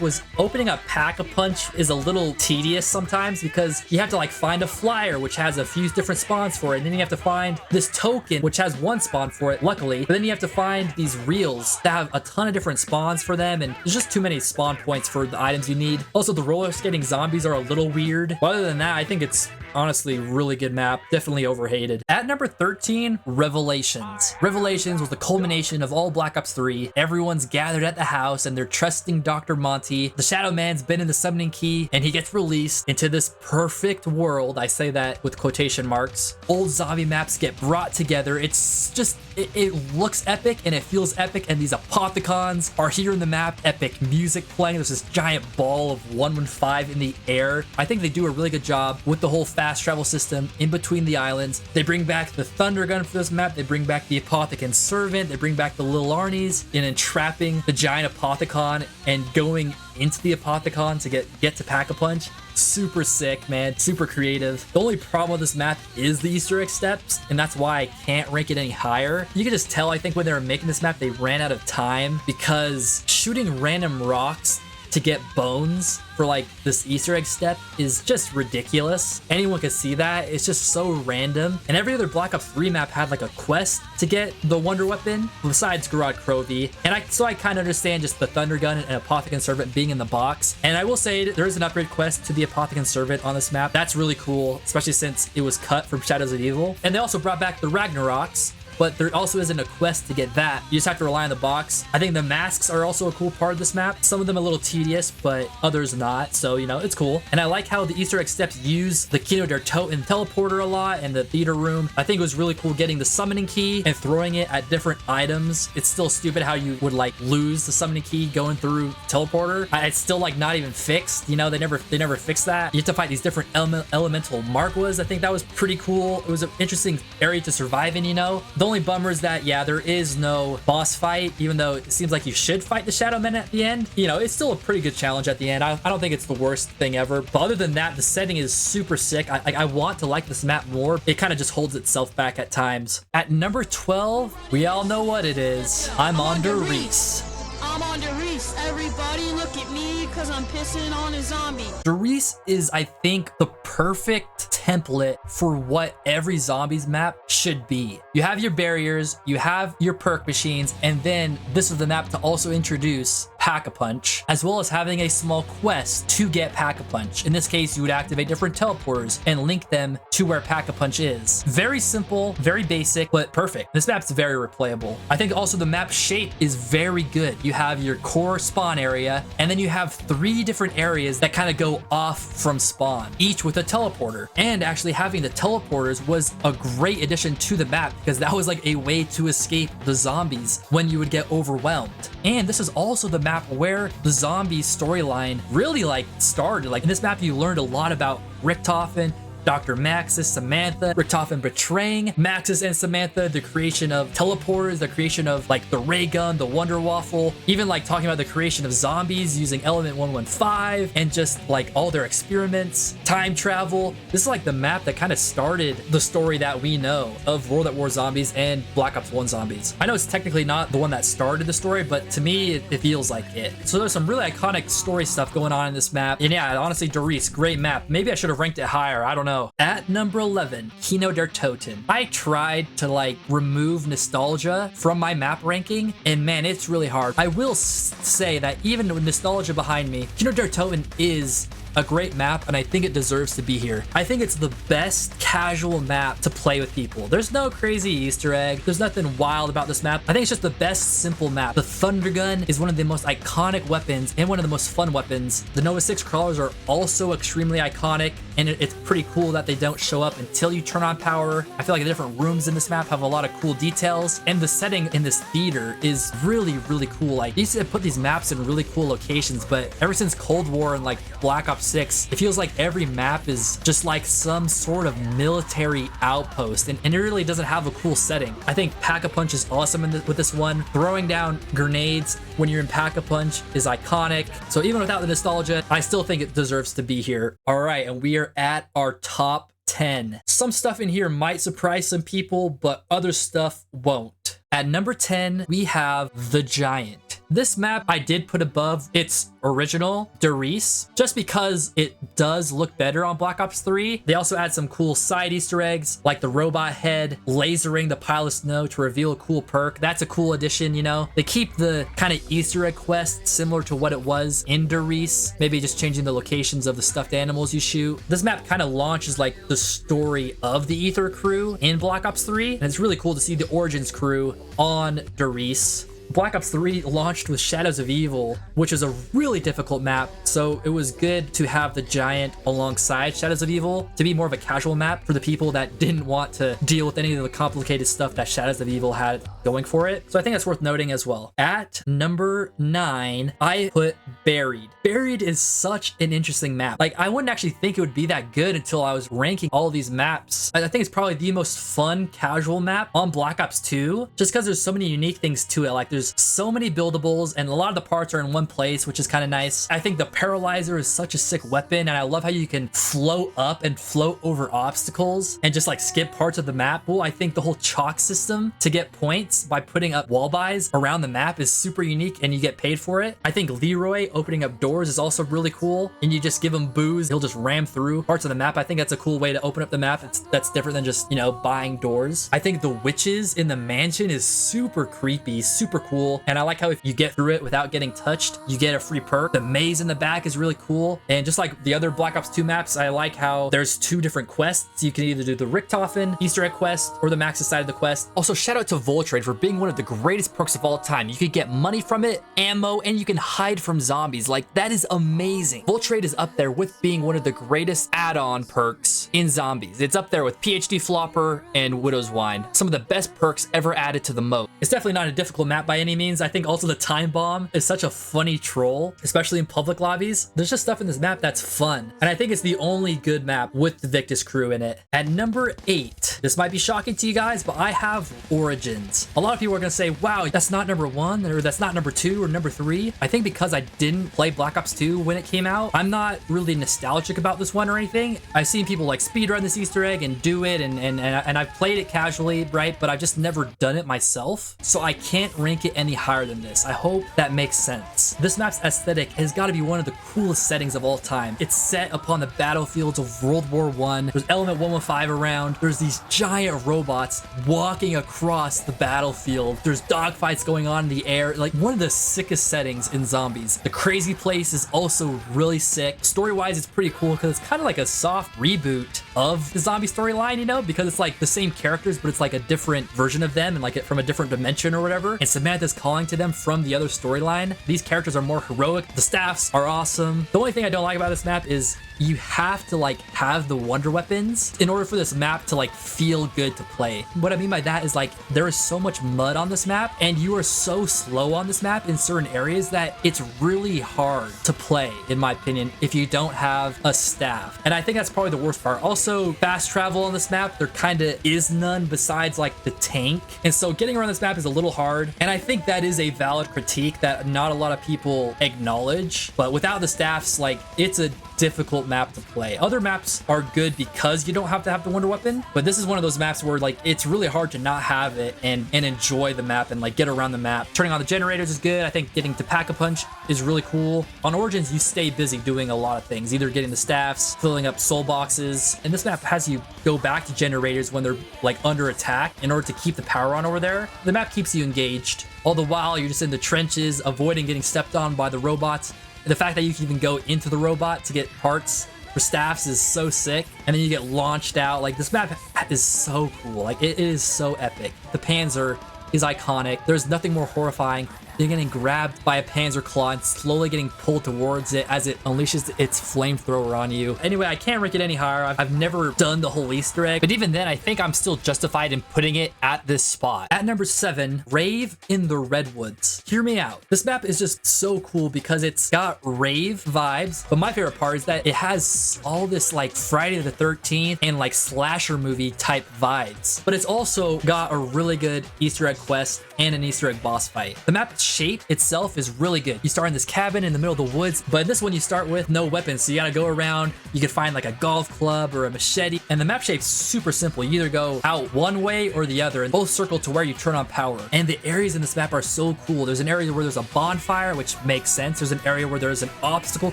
was opening a Pack-a-Punch is a little tedious sometimes, because you have to like find a flyer which has a few different spawns for it, and then you have to find this token which has one spawn for it, luckily, but then you have to find these reels that have a ton of different spawns for them, and there's just too many spawn points for the items you need. Also, the roller skating zombies are a little weird, but other than that, I think it's honestly really good map, definitely overhated. At number 13, Revelations. Revelations was the culmination of all Black Ops 3. Everyone's gathered at the house and they're trusting Dr. Monty. The Shadow Man's been in the summoning key and he gets released into this perfect world. I say that with quotation marks. Old zombie maps get brought together. It's just, it looks epic and it feels epic, and these Apothicons are here in the map. Epic music playing. There's this giant ball of 115 in the air. I think they do a really good job with the whole fast travel system in between the islands. They bring back the Thunder Gun for this map. They bring back the Apothicon Servant. They bring back the Lil Arnies in entrapping the giant Apothicon and going into the Apothicon to get to Pack-a-Punch. Super sick, man. Super creative. The only problem with this map is the Easter egg steps, and that's why I can't rank it any higher. You can just tell, I think, when they were making this map, they ran out of time, because shooting random rocks to get bones for like this Easter egg step is just ridiculous. Anyone could see that. It's just so random. And every other Black Ops 3 map had like a quest to get the wonder weapon besides Gorod Krovi. And so I kind of understand just the Thunder Gun and Apothicon Servant being in the box. And I will say there is an upgrade quest to the Apothicon Servant on this map. That's really cool, especially since it was cut from Shadows of Evil. And they also brought back the Ragnaroks, but there also isn't a quest to get that. You just have to rely on the box. I think the masks are also a cool part of this map. Some of them a little tedious, but others not. So, you know, it's cool. And I like how the Easter egg steps use the Kino Der Toten teleporter a lot and the theater room. I think it was really cool getting the summoning key and throwing it at different items. It's still stupid how you would like lose the summoning key going through teleporter. It's still like not even fixed. You know, they never fixed that. You have to fight these different elemental Marquas. I think that was pretty cool. It was an interesting area to survive in, you know. The only bummer is that, yeah, there is no boss fight, even though it seems like you should fight the Shadow Men at the end. You know, it's still a pretty good challenge at the end. I don't think it's the worst thing ever, but other than that, the setting is super sick. I want to like this map more. It kind of just holds itself back at times. At number 12, we all know what it is. I'm on to Riese. I'm on to Riese. Everybody look at me, cause I'm pissing on a zombie. Riese is, I think, the perfect template for what every zombies map should be. You have your barriers, you have your perk machines, and then this is the map to also introduce Pack-a-Punch, as well as having a small quest to get Pack-a-Punch. In this case, you would activate different teleporters and link them to where Pack-a-Punch is. Very simple, very basic, but perfect. This map's very replayable. I think also the map shape is very good. You have your core spawn area, and then you have 3 different areas that kind of go off from spawn, each with a teleporter. And actually having the teleporters was a great addition to the map because that was like a way to escape the zombies when you would get overwhelmed. And this is also the map where the zombie storyline really like started. Like in this map, you learned a lot about Richtofen, Dr. Maxis, Samantha, Richtofen betraying Maxis and Samantha, the creation of teleporters, the creation of like the ray gun, the Wonder Waffle, even like talking about the creation of zombies using Element 115 and just like all their experiments, time travel. This is like the map that kind of started the story that we know of World at War zombies and Black Ops 1 zombies. I know it's technically not the one that started the story, but to me, it feels like it. So there's some really iconic story stuff going on in this map. And yeah, honestly, Doris, great map. Maybe I should have ranked it higher. I don't know. At number 11, Kino Der Toten. I tried to like remove nostalgia from my map ranking, and man, it's really hard. I will say that even with nostalgia behind me, Kino Der Toten is a great map, and I think it deserves to be here. I think it's the best casual map to play with people. There's no crazy Easter egg. There's nothing wild about this map. I think it's just the best simple map. The Thunder Gun is one of the most iconic weapons and one of the most fun weapons. The Nova 6 crawlers are also extremely iconic, and it's pretty cool that they don't show up until you turn on power. I feel like the different rooms in this map have a lot of cool details, and the setting in this theater is really, really cool. Like, they used to put these maps in really cool locations, but ever since Cold War and like Black Ops 6, it feels like every map is just like some sort of military outpost, and it really doesn't have a cool setting. I think Pack-a-Punch is awesome with this one. Throwing down grenades when you're in Pack-a-Punch is iconic. So even without the nostalgia, I still think it deserves to be here. All right, and we are at our top 10. Some stuff in here might surprise some people, but other stuff won't. At number 10, we have The Giant. This map I did put above its original, Riese, just because it does look better on Black Ops 3. They also add some cool side Easter eggs, like the robot head lasering the pile of snow to reveal a cool perk. That's a cool addition, you know? They keep the kind of Easter egg quest similar to what it was in Riese, maybe just changing the locations of the stuffed animals you shoot. This map kind of launches like the story of the Ether crew in Black Ops 3, and it's really cool to see the Origins crew on Riese. Black Ops 3 launched with Shadows of Evil, which is a really difficult map, so it was good to have the Giant alongside Shadows of Evil to be more of a casual map for the people that didn't want to deal with any of the complicated stuff that Shadows of Evil had going for it. So I think that's worth noting as well. At number 9, I put Buried. Buried is such an interesting map. Like, I wouldn't actually think it would be that good until I was ranking all these maps. I think it's probably the most fun casual map on Black Ops 2, just because there's so many unique things to it. Like, there's so many buildables, and a lot of the parts are in one place, which is kind of nice. I think the Paralyzer is such a sick weapon, and I love how you can float up and float over obstacles and just like skip parts of the map. Well, I think the whole chalk system to get points by putting up wall buys around the map is super unique, and you get paid for it. I think Leroy opening up doors is also really cool, and you just give him booze, he'll just ram through parts of the map. I think that's a cool way to open up the map. That's different than just, you know, buying doors. I think the witches in the mansion is super creepy, super cool, and I like how if you get through it without getting touched, you get a free perk. The maze in the back is really cool, and just like the other Black Ops 2 maps, I like how there's 2 different quests. You can either do the Richtofen Easter egg quest or the Maxis side of the quest. Also, shout out to Voltrade for being one of the greatest perks of all time. You could get money from it, ammo, and you can hide from zombies. Like, that is amazing. Voltrade is up there with being one of the greatest add-on perks in zombies. It's up there with PhD Flopper and Widow's Wine, some of the best perks ever added to the mode. It's definitely not a difficult map by any means. I think also the Time Bomb is such a funny troll, especially in public lobbies. There's just stuff in this map that's fun, and I think it's the only good map with the Victus crew in it. At number 8, this might be shocking to you guys, but I have Origins. A lot of people are gonna say, wow, that's not number 1, or that's not number 2 or number 3. I think because I didn't play Black Ops 2 when it came out, I'm not really nostalgic about this one or anything. I've seen people like speedrun this Easter egg and do it, and I've played it casually, right? But I've just never done it myself, so I can't rank it get any higher than this. I hope that makes sense. This map's aesthetic has got to be one of the coolest settings of all time. It's set upon the battlefields of World War I. There's Element 115 around. There's these giant robots walking across the battlefield. There's dogfights going on in the air. Like, one of the sickest settings in zombies. The crazy place is also really sick. Story-wise, it's pretty cool because it's kind of like a soft reboot of the zombie storyline, you know, because it's like the same characters, but it's like a different version of them and like it from a different dimension or whatever. And Samantha's calling to them from the other storyline. These characters are more heroic. The staffs are awesome. The only thing I don't like about this map is you have to like have the wonder weapons in order for this map to like feel good to play. What I mean by that is like there is so much mud on this map and you are so slow on this map in certain areas that it's really hard to play, in my opinion, if you don't have a staff. And I think that's probably the worst part. Also, fast travel on this map, there kind of is none besides like the tank. And so getting around this map is a little hard. And I think that is a valid critique that not a lot of people acknowledge. But without the staffs, like it's a difficult map to play. Other maps are good because you don't have to have the wonder weapon, but this is one of those maps where like it's really hard to not have it and enjoy the map and like get around the map. Turning on the generators is good. I think getting to Pack-a-Punch is really cool. On Origins, you stay busy doing a lot of things, either getting the staffs, filling up soul boxes, and this map has you go back to generators when they're like under attack in order to keep the power on over there. The map keeps you engaged. All the while you're just in the trenches, avoiding getting stepped on by the robots. The fact that you can even go into the robot to get parts for staffs is so sick, and then you get launched out. Like, this map is so cool. Like, it is so epic. The Panzer is iconic. There's nothing more horrifying. You're getting grabbed by a Panzer claw and slowly getting pulled towards it as it unleashes its flamethrower on you. Anyway, I can't rank it any higher. I've never done the whole Easter egg, but even then, I think I'm still justified in putting it at this spot. At number 7, Rave in the Redwoods. Hear me out. This map is just so cool because it's got rave vibes, but my favorite part is that it has all this like Friday the 13th and like slasher movie type vibes, but it's also got a really good Easter egg quest and an Easter egg boss fight. The map shape itself is really good. You start in this cabin in the middle of the woods, but this one you start with no weapons, so you gotta go around. You can find like a golf club or a machete, and the map shape's super simple. You either go out one way or the other, and both circle to where you turn on power. And the areas in this map are so cool. There's an area where there's a bonfire, which makes sense. There's an area where there's an obstacle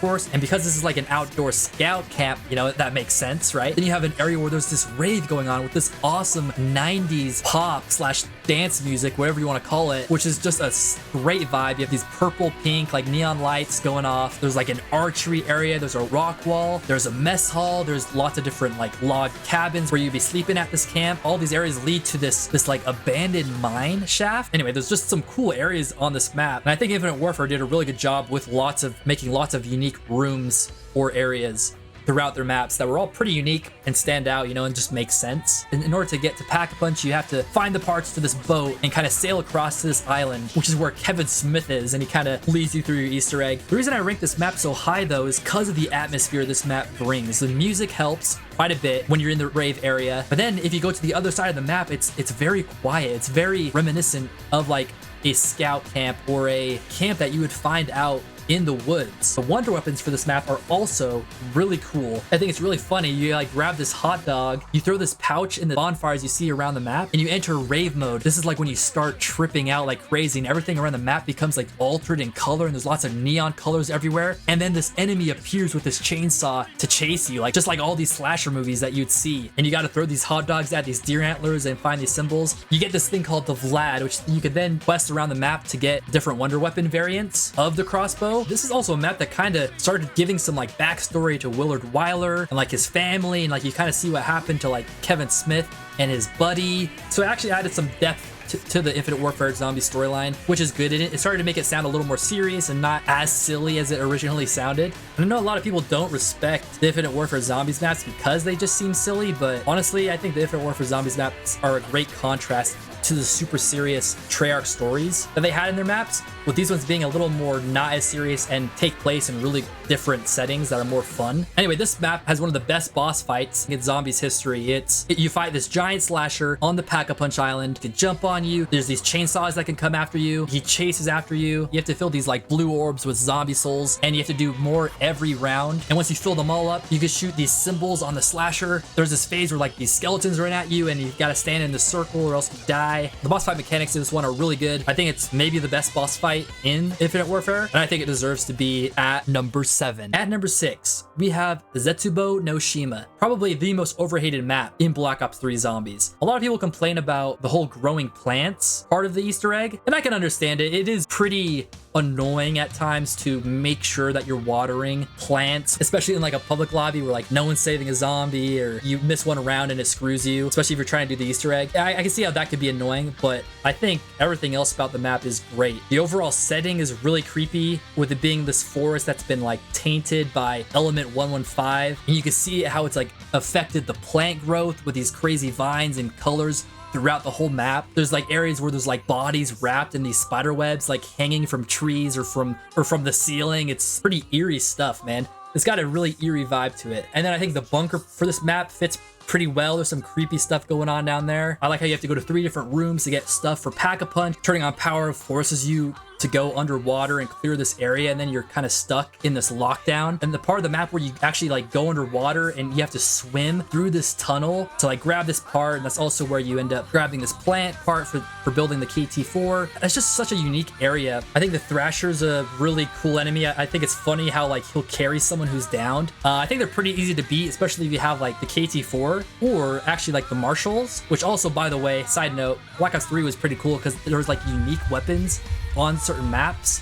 course, and because this is like an outdoor scout camp, you know, that makes sense, right? Then you have an area where there's this rave going on with this awesome 90s pop / dance music, whatever you want to call it, which is just a great vibe. You have these purple, pink, like neon lights going off. There's like an archery area. There's a rock wall. There's a mess hall. There's lots of different like log cabins where you'd be sleeping at this camp. All these areas lead to this like abandoned mine shaft. Anyway, there's just some cool areas on this map. And I think Infinite Warfare did a really good job with making lots of unique rooms or areas throughout their maps that were all pretty unique and stand out, you know, and just make sense. And in order to get to Pack-a-Punch, you have to find the parts to this boat and kind of sail across to this island, which is where Kevin Smith is, and he kind of leads you through your Easter egg. The reason I rank this map so high, though, is because of the atmosphere this map brings. The music helps quite a bit when you're in the rave area, but then if you go to the other side of the map, it's very quiet. It's very reminiscent of like a scout camp or a camp that you would find out in the woods. The wonder weapons for this map are also really cool. I think it's really funny. You like grab this hot dog, you throw this pouch in the bonfires you see around the map, and you enter rave mode. This is like when you start tripping out like crazy and everything around the map becomes like altered in color and there's lots of neon colors everywhere. And then this enemy appears with this chainsaw to chase you, like just like all these slasher movies that you'd see. And you got to throw these hot dogs at these deer antlers and find these symbols. You get this thing called the Vlad, which you could then quest around the map to get different wonder weapon variants of the crossbow. This is also a map that kind of started giving some like backstory to Willard Wyler and like his family, and like you kind of see what happened to like Kevin Smith and his buddy. So it actually added some depth to the Infinite Warfare zombie storyline, which is good. It started to make it sound a little more serious and not as silly as it originally sounded. And I know a lot of people don't respect the Infinite Warfare zombies maps because they just seem silly, but honestly, I think the Infinite Warfare zombies maps are a great contrast to the super serious Treyarch stories that they had in their maps, with these ones being a little more not as serious and take place in really different settings that are more fun. Anyway, this map has one of the best boss fights in zombies history. You fight this giant slasher on the Pack-a-Punch Island. He can jump on you. There's these chainsaws that can come after you. He chases after you. You have to fill these like blue orbs with zombie souls, and you have to do more every round. And once you fill them all up, you can shoot these symbols on the slasher. There's this phase where like these skeletons run at you and you've got to stand in the circle or else you die. The boss fight mechanics in this one are really good. I think it's maybe the best boss fight in Infinite Warfare, and I think it deserves to be at number 7. At number 6, we have Zetsubou No Shima, probably the most overhated map in Black Ops 3 Zombies. A lot of people complain about the whole growing plants part of the Easter egg, and I can understand it. It is pretty annoying at times to make sure that you're watering plants, especially in like a public lobby where like no one's saving a zombie or you miss one round and it screws you, especially if you're trying to do the Easter egg. I can see how that could be annoying, but I think everything else about the map is great. The overall setting is really creepy, with it being this forest that's been like tainted by element 115, and you can see how it's like affected the plant growth with these crazy vines and colors throughout the whole map. There's like areas where there's like bodies wrapped in these spider webs like hanging from trees or from the ceiling. It's pretty eerie stuff, man. It's got a really eerie vibe to it. And then I think the bunker for this map fits pretty well. There's some creepy stuff going on down there. I like how you have to go to 3 different rooms to get stuff for Pack-a-Punch. Turning on power forces you to go underwater and clear this area, and then you're kind of stuck in this lockdown. And the part of the map where you actually like go underwater and you have to swim through this tunnel to like grab this part, and that's also where you end up grabbing this plant part for building the KT4. It's just such a unique area. I think the Thrasher's a really cool enemy. I think it's funny how like he'll carry someone who's downed. I think they're pretty easy to beat, especially if you have like the KT4 or actually like the Marshals, which also, by the way, side note, Black Ops 3 was pretty cool because there was like unique weapons on certain maps,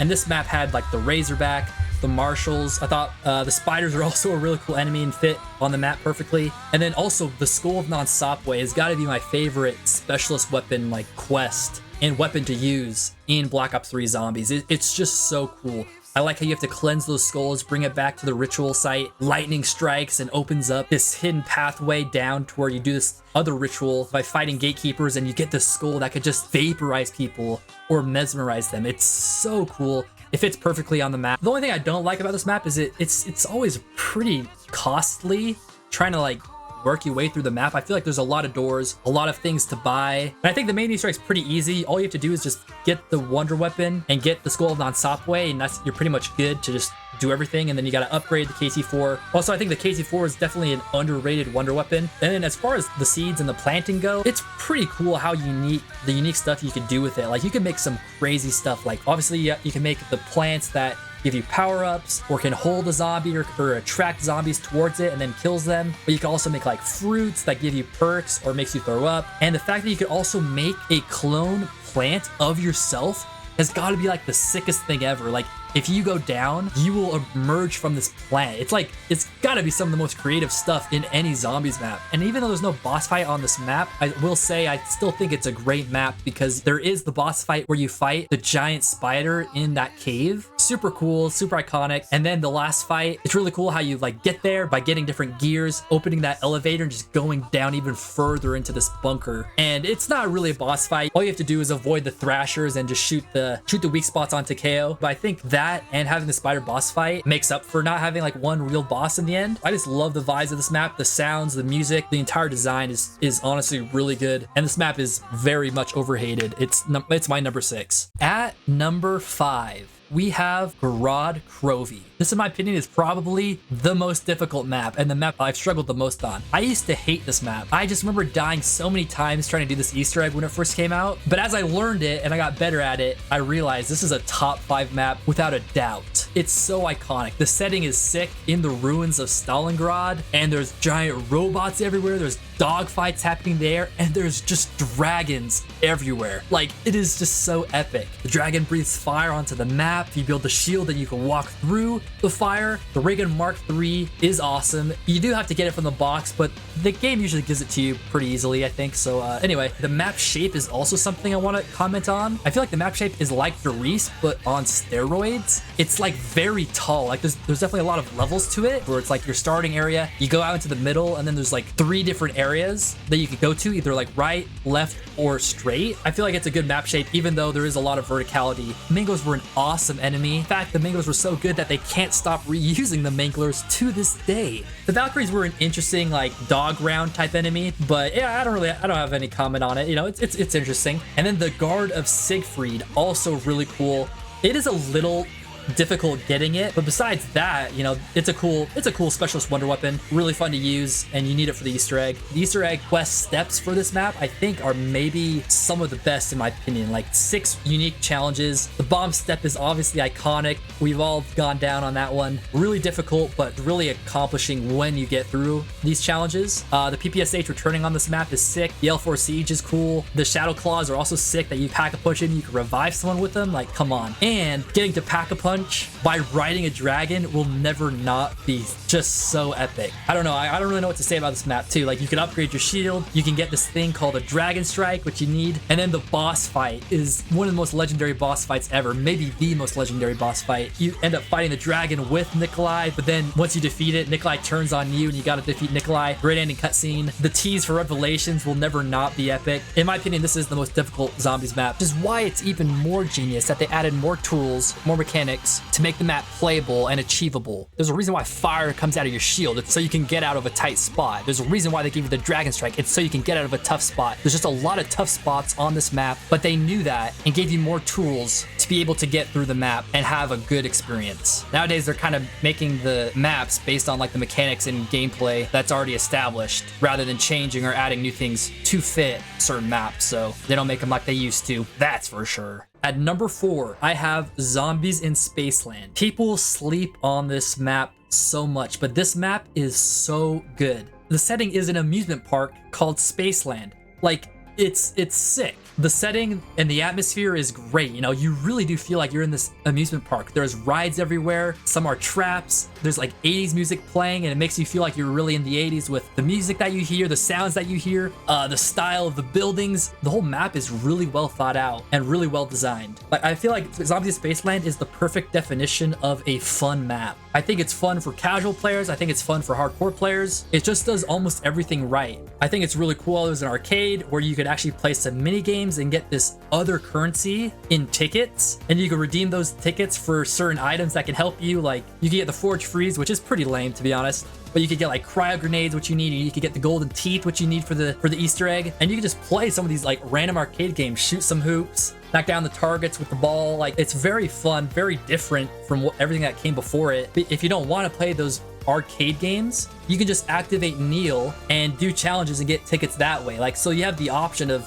and this map had like the Razorback, the Marshals. I thought the spiders are also a really cool enemy and fit on the map perfectly. And then also the Skull of Non-Stopway has got to be my favorite specialist weapon, like quest and weapon to use in Black Ops 3 Zombies. It's just so cool. I like how you have to cleanse those skulls, bring it back to the ritual site. Lightning strikes and opens up this hidden pathway down to where you do this other ritual by fighting gatekeepers, and you get this skull that could just vaporize people or mesmerize them. It's so cool. It fits perfectly on the map. The only thing I don't like about this map is it's always pretty costly trying to like work your way through the map. I feel like there's a lot of doors, a lot of things to buy. And I think the main Easter egg's pretty easy. All you have to do is just get the Wonder Weapon and get the Skull of Non-Stopway, and you're pretty much good to just do everything. And then you got to upgrade the KT4. Also, I think the KT4 is definitely an underrated Wonder Weapon. And then as far as the seeds and the planting go, it's pretty cool how the unique stuff you can do with it. Like you can make some crazy stuff. Like obviously you can make the plants that give you power-ups or can hold a zombie or attract zombies towards it and then kills them. But you can also make like fruits that give you perks or makes you throw up. And the fact that you could also make a clone plant of yourself has got to be like the sickest thing ever. Like if you go down, you will emerge from this plant. It's got to be some of the most creative stuff in any zombies map. And even though there's no boss fight on this map, I will say I still think it's a great map because there is the boss fight where you fight the giant spider in that cave. Super cool, super iconic. And then the last fight, it's really cool how you like get there by getting different gears, opening that elevator and just going down even further into this bunker. And it's not really a boss fight. All you have to do is avoid the Thrashers and just shoot the weak spots on Takeo. But I think that and having the spider boss fight makes up for not having like one real boss in the end. I just love the vibes of this map, the sounds, the music, the entire design is honestly really good. And this map is very much overhated. It's my number 6. At number 5, we have Gorod Krovi. This, in my opinion, is probably the most difficult map and the map I've struggled the most on. I used to hate this map. I just remember dying so many times trying to do this Easter egg when it first came out. But as I learned it and I got better at it, I realized this is a top 5 map without a doubt. It's so iconic. The setting is sick in the ruins of Stalingrad, and there's giant robots everywhere. There's dogfights happening there, and there's just dragons everywhere. Like, it is just so epic. The dragon breathes fire onto the map. You build the shield and you can walk through the fire. The Reagan Mark III is awesome. You do have to get it from the box, but the game usually gives it to you pretty easily, I think. So anyway, the map shape is also something I want to comment on. I feel like the map shape is like the Riese, but on steroids. It's like very tall. Like there's definitely a lot of levels to it, where it's like your starting area, you go out into the middle, and then there's like 3 different areas that you could go to, either like right, left, or straight. I feel like it's a good map shape, even though there is a lot of verticality. Mangos were an awesome enemy. In fact, the Mangos were so good that they can't stop reusing the Manglers to this day. The Valkyries were an interesting like dog round type enemy, but yeah, I don't have any comment on it. You know, it's interesting. And then the Guard of Siegfried, also really cool. It is a little difficult getting it, but besides that, you know, it's a cool specialist wonder weapon, really fun to use, and you need it for the Easter egg. The Easter egg quest steps for this map, I think, are maybe some of the best in my opinion. Like 6 unique challenges. The bomb step is obviously iconic. We've all gone down on that one. Really difficult, but really accomplishing when you get through these challenges. The PPSH returning on this map is sick. The L4 Siege is cool. The Shadow Claws are also sick, that you pack a punch in, you can revive someone with them. Like, come on. And getting to pack a punch by riding a dragon will never not be just so epic. I don't know. I don't really know what to say about this map too. Like, you can upgrade your shield. You can get this thing called a Dragon Strike, which you need. And then the boss fight is one of the most legendary boss fights ever. Maybe the most legendary boss fight. You end up fighting the dragon with Nikolai, but then once you defeat it, Nikolai turns on you and you gotta defeat Nikolai. Great ending cutscene. The tease for Revelations will never not be epic. In my opinion, this is the most difficult zombies map, which is why it's even more genius that they added more tools, more mechanics to make the map playable and achievable. There's a reason why fire comes out of your shield. It's so you can get out of a tight spot. There's a reason why they give you the Dragon Strike. It's so you can get out of a tough spot. There's just a lot of tough spots on this map, but they knew that and gave you more tools to be able to get through the map and have a good experience. Nowadays, they're kind of making the maps based on like the mechanics and gameplay that's already established, rather than changing or adding new things to fit certain maps. So they don't make them like they used to. That's for sure. At number 4, I have Zombies in Spaceland. People sleep on this map so much, but this map is so good. The setting is an amusement park called Spaceland. Like, it's sick. The setting and the atmosphere is great. You know, you really do feel like you're in this amusement park. There's rides everywhere. Some are traps. There's like 80s music playing, and it makes you feel like you're really in the 80s with the music that you hear, the sounds that you hear, the style of the buildings. The whole map is really well thought out and really well designed. Like, I feel like Zombies in Spaceland is the perfect definition of a fun map. I think it's fun for casual players. I think it's fun for hardcore players. It just does almost everything right. I think it's really cool. It was an arcade where you could actually play some mini games and get this other currency in tickets, and you can redeem those tickets for certain items that can help you. Like, you can get the Forge Freeze, which is pretty lame to be honest, but you could get like cryo grenades, which you need. You could get the golden teeth, which you need for the Easter egg, and you can just play some of these like random arcade games, shoot some hoops, knock down the targets with the ball. Like, it's very fun, very different from everything that came before it. But if you don't want to play those arcade games, you can just activate Neil and do challenges and get tickets that way. Like, so you have the option of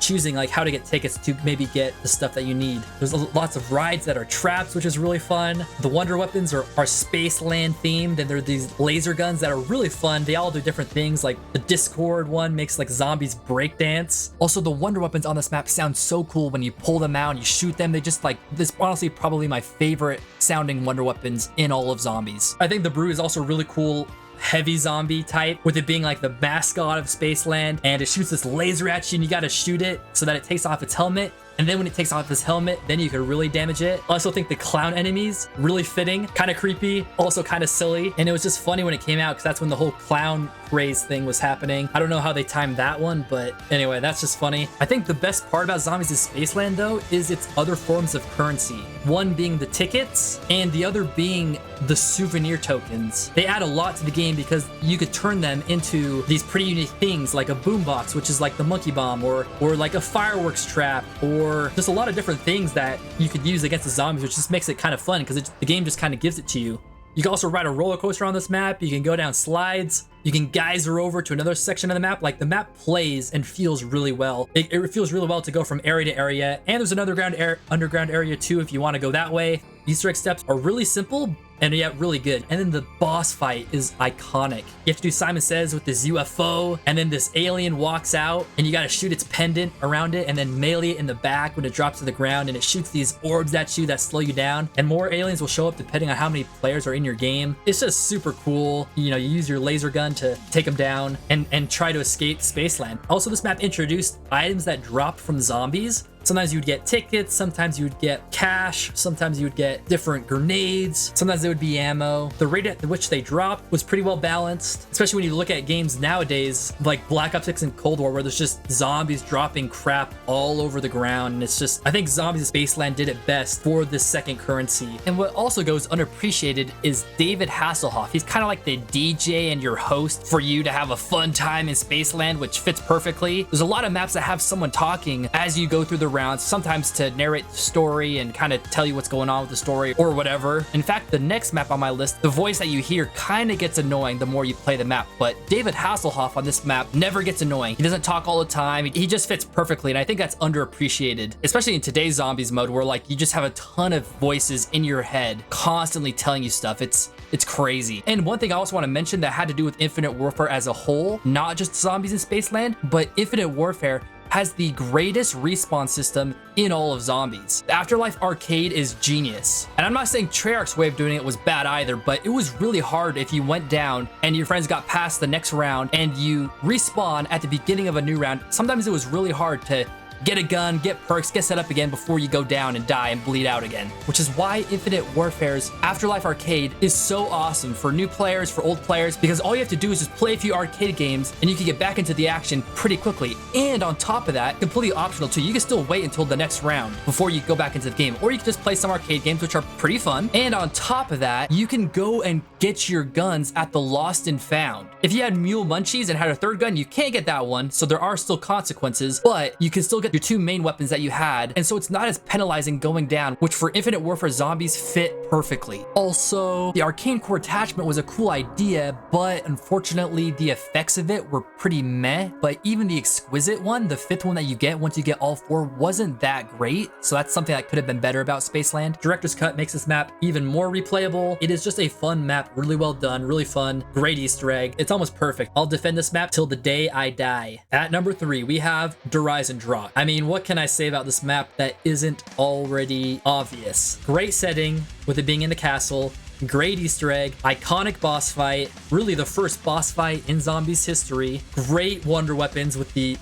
choosing like how to get tickets to maybe get the stuff that you need. There's lots of rides that are traps, which is really fun. The wonder weapons are Spaceland themed, and they're these laser guns that are really fun. They all do different things. Like the Discord one makes like zombies breakdance. Also, the wonder weapons on this map sound so cool when you pull them out and you shoot them. They just like, this honestly probably my favorite sounding wonder weapons in all of zombies. I think the Brew is also really cool, heavy zombie type, with it being like the mascot of Spaceland, and it shoots this laser at you and you got to shoot it so that it takes off its helmet. And then when it takes off his helmet, then you can really damage it. I also think the clown enemies, really fitting, kind of creepy, also kind of silly. And it was just funny when it came out because that's when the whole clown craze thing was happening. I don't know how they timed that one, but anyway, that's just funny. I think the best part about Zombies in Spaceland though is its other forms of currency. One being the tickets and the other being the souvenir tokens. They add a lot to the game because you could turn them into these pretty unique things, like a boombox, which is like the monkey bomb, or like a fireworks trap, or just a lot of different things that you could use against the zombies, which just makes it kind of fun because the game just kind of gives it to you. You can also ride a roller coaster on this map. You can go down slides. You can geyser over to another section of the map. Like, the map plays and feels really well. It feels really well to go from area to area. And there's an underground area too if you want to go that way. Easter egg steps are really simple and yet really good. And then the boss fight is iconic. You have to do Simon Says with this UFO, and then this alien walks out and you got to shoot its pendant around it and then melee it in the back when it drops to the ground, and it shoots these orbs at you that slow you down, and more aliens will show up depending on how many players are in your game. It's just super cool. You know, you use your laser gun to take them down and try to escape Spaceland. Also, this map introduced items that dropped from zombies. Sometimes you would get tickets, sometimes you would get cash, sometimes you would get different grenades, sometimes there would be ammo. The rate at which they dropped was pretty well balanced, especially when you look at games nowadays like Black Ops 6 and Cold War, where there's just zombies dropping crap all over the ground. And it's just, I think Zombies Spaceland did it best for this second currency. And what also goes unappreciated is David Hasselhoff. He's kind of like the DJ and your host for you to have a fun time in Spaceland, which fits perfectly. There's a lot of maps that have someone talking as you go through the rounds, sometimes to narrate the story and kind of tell you what's going on with the story or whatever. In fact, the next map on my list, the voice that you hear kind of gets annoying the more you play the map, but David Hasselhoff on this map never gets annoying. He doesn't talk all the time. He just fits perfectly, and I think that's underappreciated, especially in today's zombies mode where like you just have a ton of voices in your head constantly telling you stuff. It's crazy. And one thing I also want to mention that had to do with Infinite Warfare as a whole, not just zombies in Spaceland, but Infinite Warfare has the greatest respawn system in all of zombies. The Afterlife Arcade is genius. And I'm not saying Treyarch's way of doing it was bad either, but it was really hard if you went down and your friends got past the next round and you respawn at the beginning of a new round. Sometimes it was really hard to get a gun, get perks, get set up again before you go down and die and bleed out again. Which is why Infinite Warfare's Afterlife Arcade is so awesome for new players, for old players, because all you have to do is just play a few arcade games and you can get back into the action pretty quickly. And on top of that, completely optional too, you can still wait until the next round before you go back into the game. Or you can just play some arcade games, which are pretty fun. And on top of that, you can go and get your guns at the Lost and Found. If you had Mule Munchies and had a third gun, you can't get that one, so there are still consequences, but you can still get your two main weapons that you had, and so it's not as penalizing going down, which for Infinite Warfare zombies fit perfectly. Also, the arcane core attachment was a cool idea, but unfortunately the effects of it were pretty meh. But even the exquisite one, the fifth one that you get once you get all four, wasn't that great, so that's something that could have been better about Spaceland. Director's Cut makes this map even more replayable. It is just a fun map, really well done, really fun, great Easter egg. It's almost perfect. I'll defend this map till the day I die. At number 3, we have Der Eisendrache. I mean, what can I say about this map that isn't already obvious? Great setting with it being in the castle, great Easter egg, iconic boss fight, really the first boss fight in zombies history, great wonder weapons with the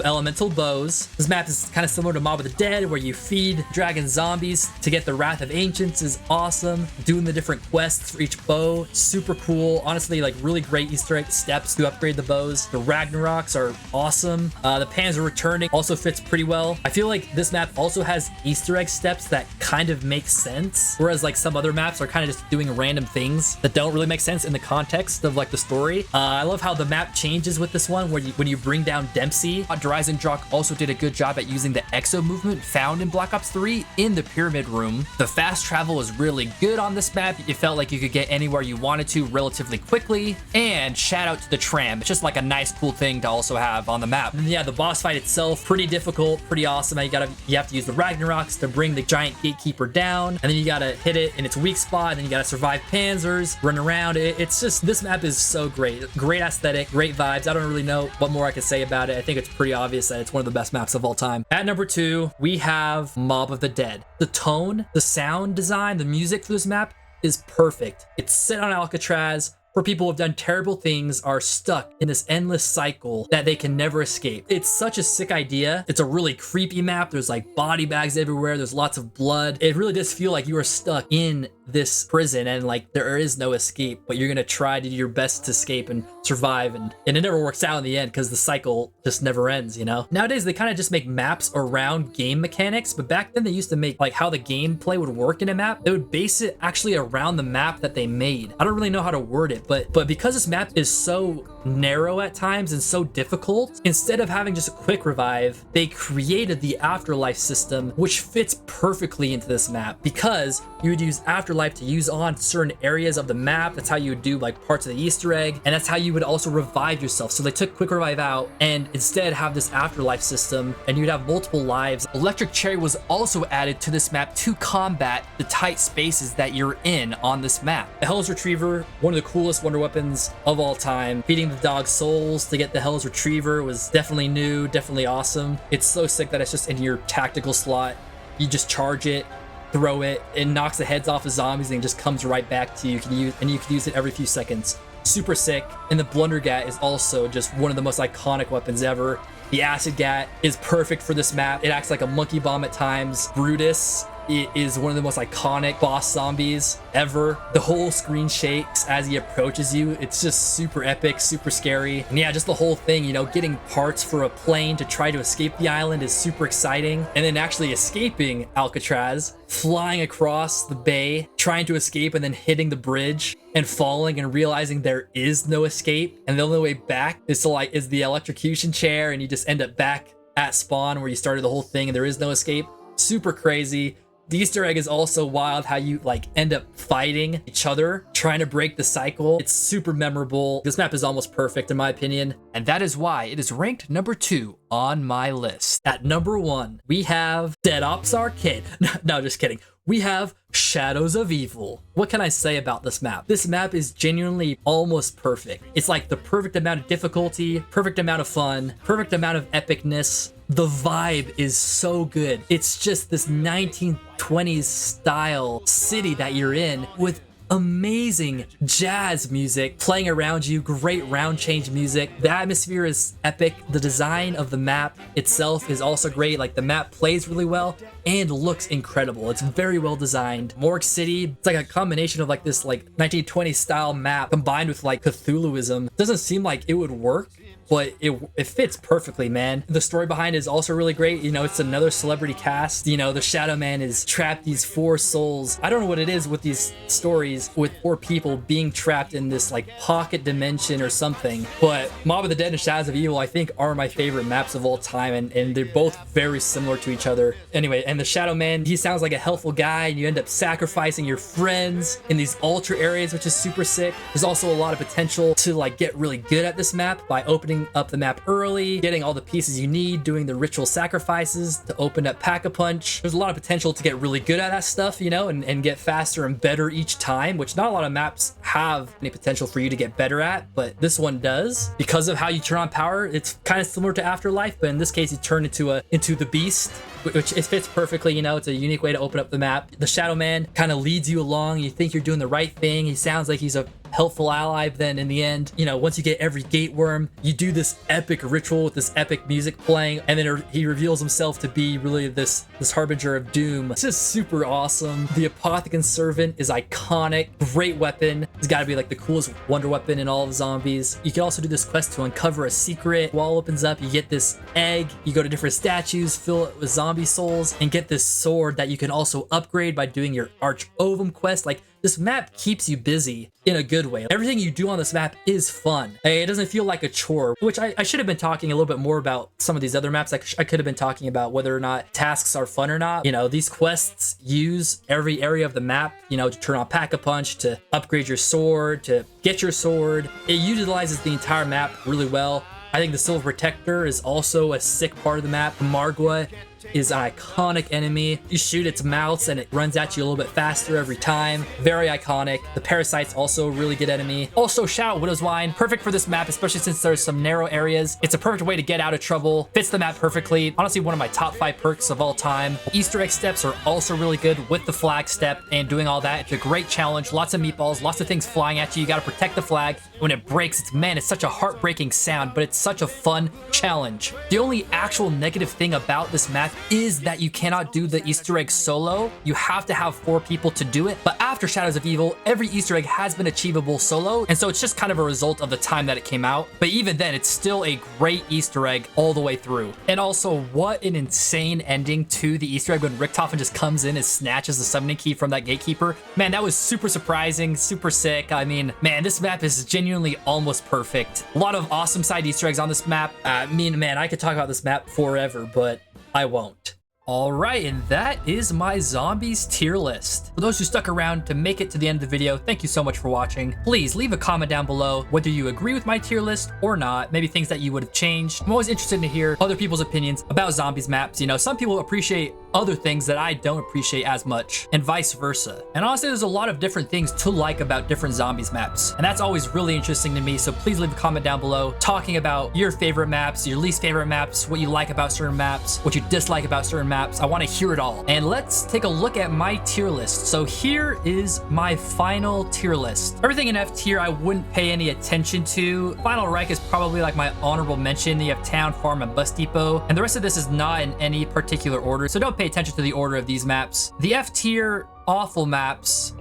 elemental bows. This map is kind of similar to Mob of the Dead, where you feed dragon zombies to get the Wrath of Ancients is awesome. Doing the different quests for each bow, super cool. Honestly, like really great Easter egg steps to upgrade the bows. The Ragnaroks are awesome. The Panzer Returning also fits pretty well. I feel like this map also has Easter egg steps that kind of make sense, whereas like some other maps are kind of just doing random things that don't really make sense in the context of like the story. I love how the map changes with this one, where when you bring down Dempsey, Der Eisendrache also did a good job at using the exo movement found in Black Ops 3 in the Pyramid Room. The fast travel is really good on this map. It felt like you could get anywhere you wanted to relatively quickly. And shout out to the tram. It's just like a nice, cool thing to also have on the map. And yeah, the boss fight itself, pretty difficult, pretty awesome. You have to use the Ragnaroks to bring the giant gatekeeper down, and then you gotta hit it in its weak spot, and then you gotta survive Panzers, run around. It's just, this map is so great. Great aesthetic, great vibes. I don't really know what more I could say about it. I think it's pretty obvious that it's one of the best maps of all time. At number 2, we have Mob of the Dead. The tone, the sound design, the music for this map is perfect. It's set on Alcatraz, where people who have done terrible things are stuck in this endless cycle that they can never escape. It's such a sick idea. It's a really creepy map. There's like body bags everywhere. There's lots of blood. It really does feel like you are stuck in this prison and like there is no escape, but you're gonna try to do your best to escape and survive, and it never works out in the end because the cycle just never ends, you know? Nowadays, they kind of just make maps around game mechanics, but back then they used to make like how the gameplay would work in a map. They would base it actually around the map that they made. I don't really know how to word it, but because this map is so narrow at times and so difficult, instead of having just a quick revive, they created the Afterlife system, which fits perfectly into this map because you would use Afterlife to use on certain areas of the map. That's how you would do like parts of the Easter egg, and that's how you would also revive yourself. So they took quick revive out and instead have this Afterlife system, and you'd have multiple lives. Electric Cherry was also added to this map to combat the tight spaces that you're in on this map. The Hell's Retriever, one of the coolest wonder weapons of all time. Feeding the dog souls to get the Hell's Retriever was definitely new, definitely awesome. It's so sick that it's just in your tactical slot. You just charge it, throw it, it knocks the heads off of zombies and just comes right back to you. You can use it every few seconds. Super sick. And the Blundergat is also just one of the most iconic weapons ever. The acid gat is perfect for this map. It acts like a monkey bomb at times. Brutus, it is one of the most iconic boss zombies ever. The whole screen shakes as he approaches you. It's just super epic, super scary. And yeah, just the whole thing, you know, getting parts for a plane to try to escape the island is super exciting. And then actually escaping Alcatraz, flying across the bay, trying to escape and then hitting the bridge and falling and realizing there is no escape. And the only way back is the electrocution chair, and you just end up back at spawn where you started the whole thing and there is no escape. Super crazy. The Easter egg is also wild, how you like end up fighting each other, trying to break the cycle. It's super memorable. This map is almost perfect in my opinion. And that is why it is ranked number 2 on my list. At number 1, we have Dead Ops Arcade. No, just kidding. We have Shadows of Evil. What can I say about this map? This map is genuinely almost perfect. It's like the perfect amount of difficulty, perfect amount of fun, perfect amount of epicness. The vibe is so good. It's just this 1920s style city that you're in with amazing jazz music playing around you, great round change music. The atmosphere is epic. The design of the map itself is also great. Like the map plays really well and looks incredible. It's very well designed. Morgue City, it's like a combination of like this like 1920s style map combined with like Cthulhuism. Doesn't seem like it would work, but it fits perfectly, man. The story behind it is also really great. You know, it's another celebrity cast. You know, the Shadow Man is trapped these 4 souls. I don't know what it is with these stories with 4 people being trapped in this like pocket dimension or something. But Mob of the Dead and Shadows of Evil, I think, are my favorite maps of all time, and they're both very similar to each other. Anyway, and the Shadow Man, he sounds like a helpful guy, and you end up sacrificing your friends in these ultra areas, which is super sick. There's also a lot of potential to like get really good at this map by opening up the map early, getting all the pieces you need, doing the ritual sacrifices to open up Pack-a-Punch. There's a lot of potential to get really good at that stuff, you know, and get faster and better each time, which not a lot of maps have any potential for you to get better at, but this one does. Because of how you turn on power, it's kind of similar to Afterlife, but in this case you turn into the beast, which it fits perfectly. You know, it's a unique way to open up the map. The Shadow Man kind of leads you along. You think you're doing the right thing. He sounds like he's a helpful ally, but then in the end, you know, once you get every gate worm, you do this epic ritual with this epic music playing, and then he reveals himself to be really this harbinger of doom. It's just super awesome. The Apothecon Servant is iconic, great weapon. It's got to be like the coolest wonder weapon in all of zombies. You can also do this quest to uncover a secret. Wall opens up, you get this egg, you go to different statues, fill it with zombie souls, and get this sword that you can also upgrade by doing your Arch Ovum quest. Like, this map keeps you busy in a good way. Everything you do on this map is fun. It doesn't feel like a chore, which I should have been talking a little bit more about some of these other maps. I could have been talking about whether or not tasks are fun or not. You know, these quests use every area of the map, you know, to turn on Pack-a-Punch, to upgrade your sword, to get your sword. It utilizes the entire map really well. I think the Silver Protector is also a sick part of the map. Margwa is an iconic enemy. You shoot its mouths and it runs at you a little bit faster every time. Very iconic. The Parasite's also a really good enemy. Also, shout out Widow's Wine. Perfect for this map, especially since there's some narrow areas. It's a perfect way to get out of trouble. Fits the map perfectly. Honestly, one of my top 5 perks of all time. Easter egg steps are also really good with the flag step and doing all that. It's a great challenge. Lots of meatballs, lots of things flying at you. You gotta protect the flag. When it breaks, it's such a heartbreaking sound, but it's such a fun challenge. The only actual negative thing about this map is that you cannot do the Easter egg solo. You have to have 4 people to do it. But after Shadows of Evil, every Easter egg has been achievable solo, and so it's just kind of a result of the time that it came out. But even then, it's still a great Easter egg all the way through. And also, what an insane ending to the Easter egg when Richtofen just comes in and snatches the summoning key from that gatekeeper. Man, that was super surprising, super sick. I mean, man, this map is genuinely almost perfect. A lot of awesome side Easter eggs on this map. I mean, man, I could talk about this map forever, but I won't. Alright, and that is my zombies tier list. For those who stuck around to make it to the end of the video, thank you so much for watching. Please leave a comment down below whether you agree with my tier list or not, maybe things that you would have changed. I'm always interested to hear other people's opinions about zombies maps. You know, some people appreciate other things that I don't appreciate as much, and vice versa. And honestly, there's a lot of different things to like about different zombies maps, and that's always really interesting to me. So please leave a comment down below talking about your favorite maps, your least favorite maps, what you like about certain maps, what you dislike about certain maps. I want to hear it all. And let's take a look at my tier list. So here is my final tier list. Everything in F tier I wouldn't pay any attention to. Final rank is probably like my honorable mention. You have Town, Farm, and Bus Depot, and the rest of this is not in any particular order, so don't pay attention to the order of these maps. The F tier awful maps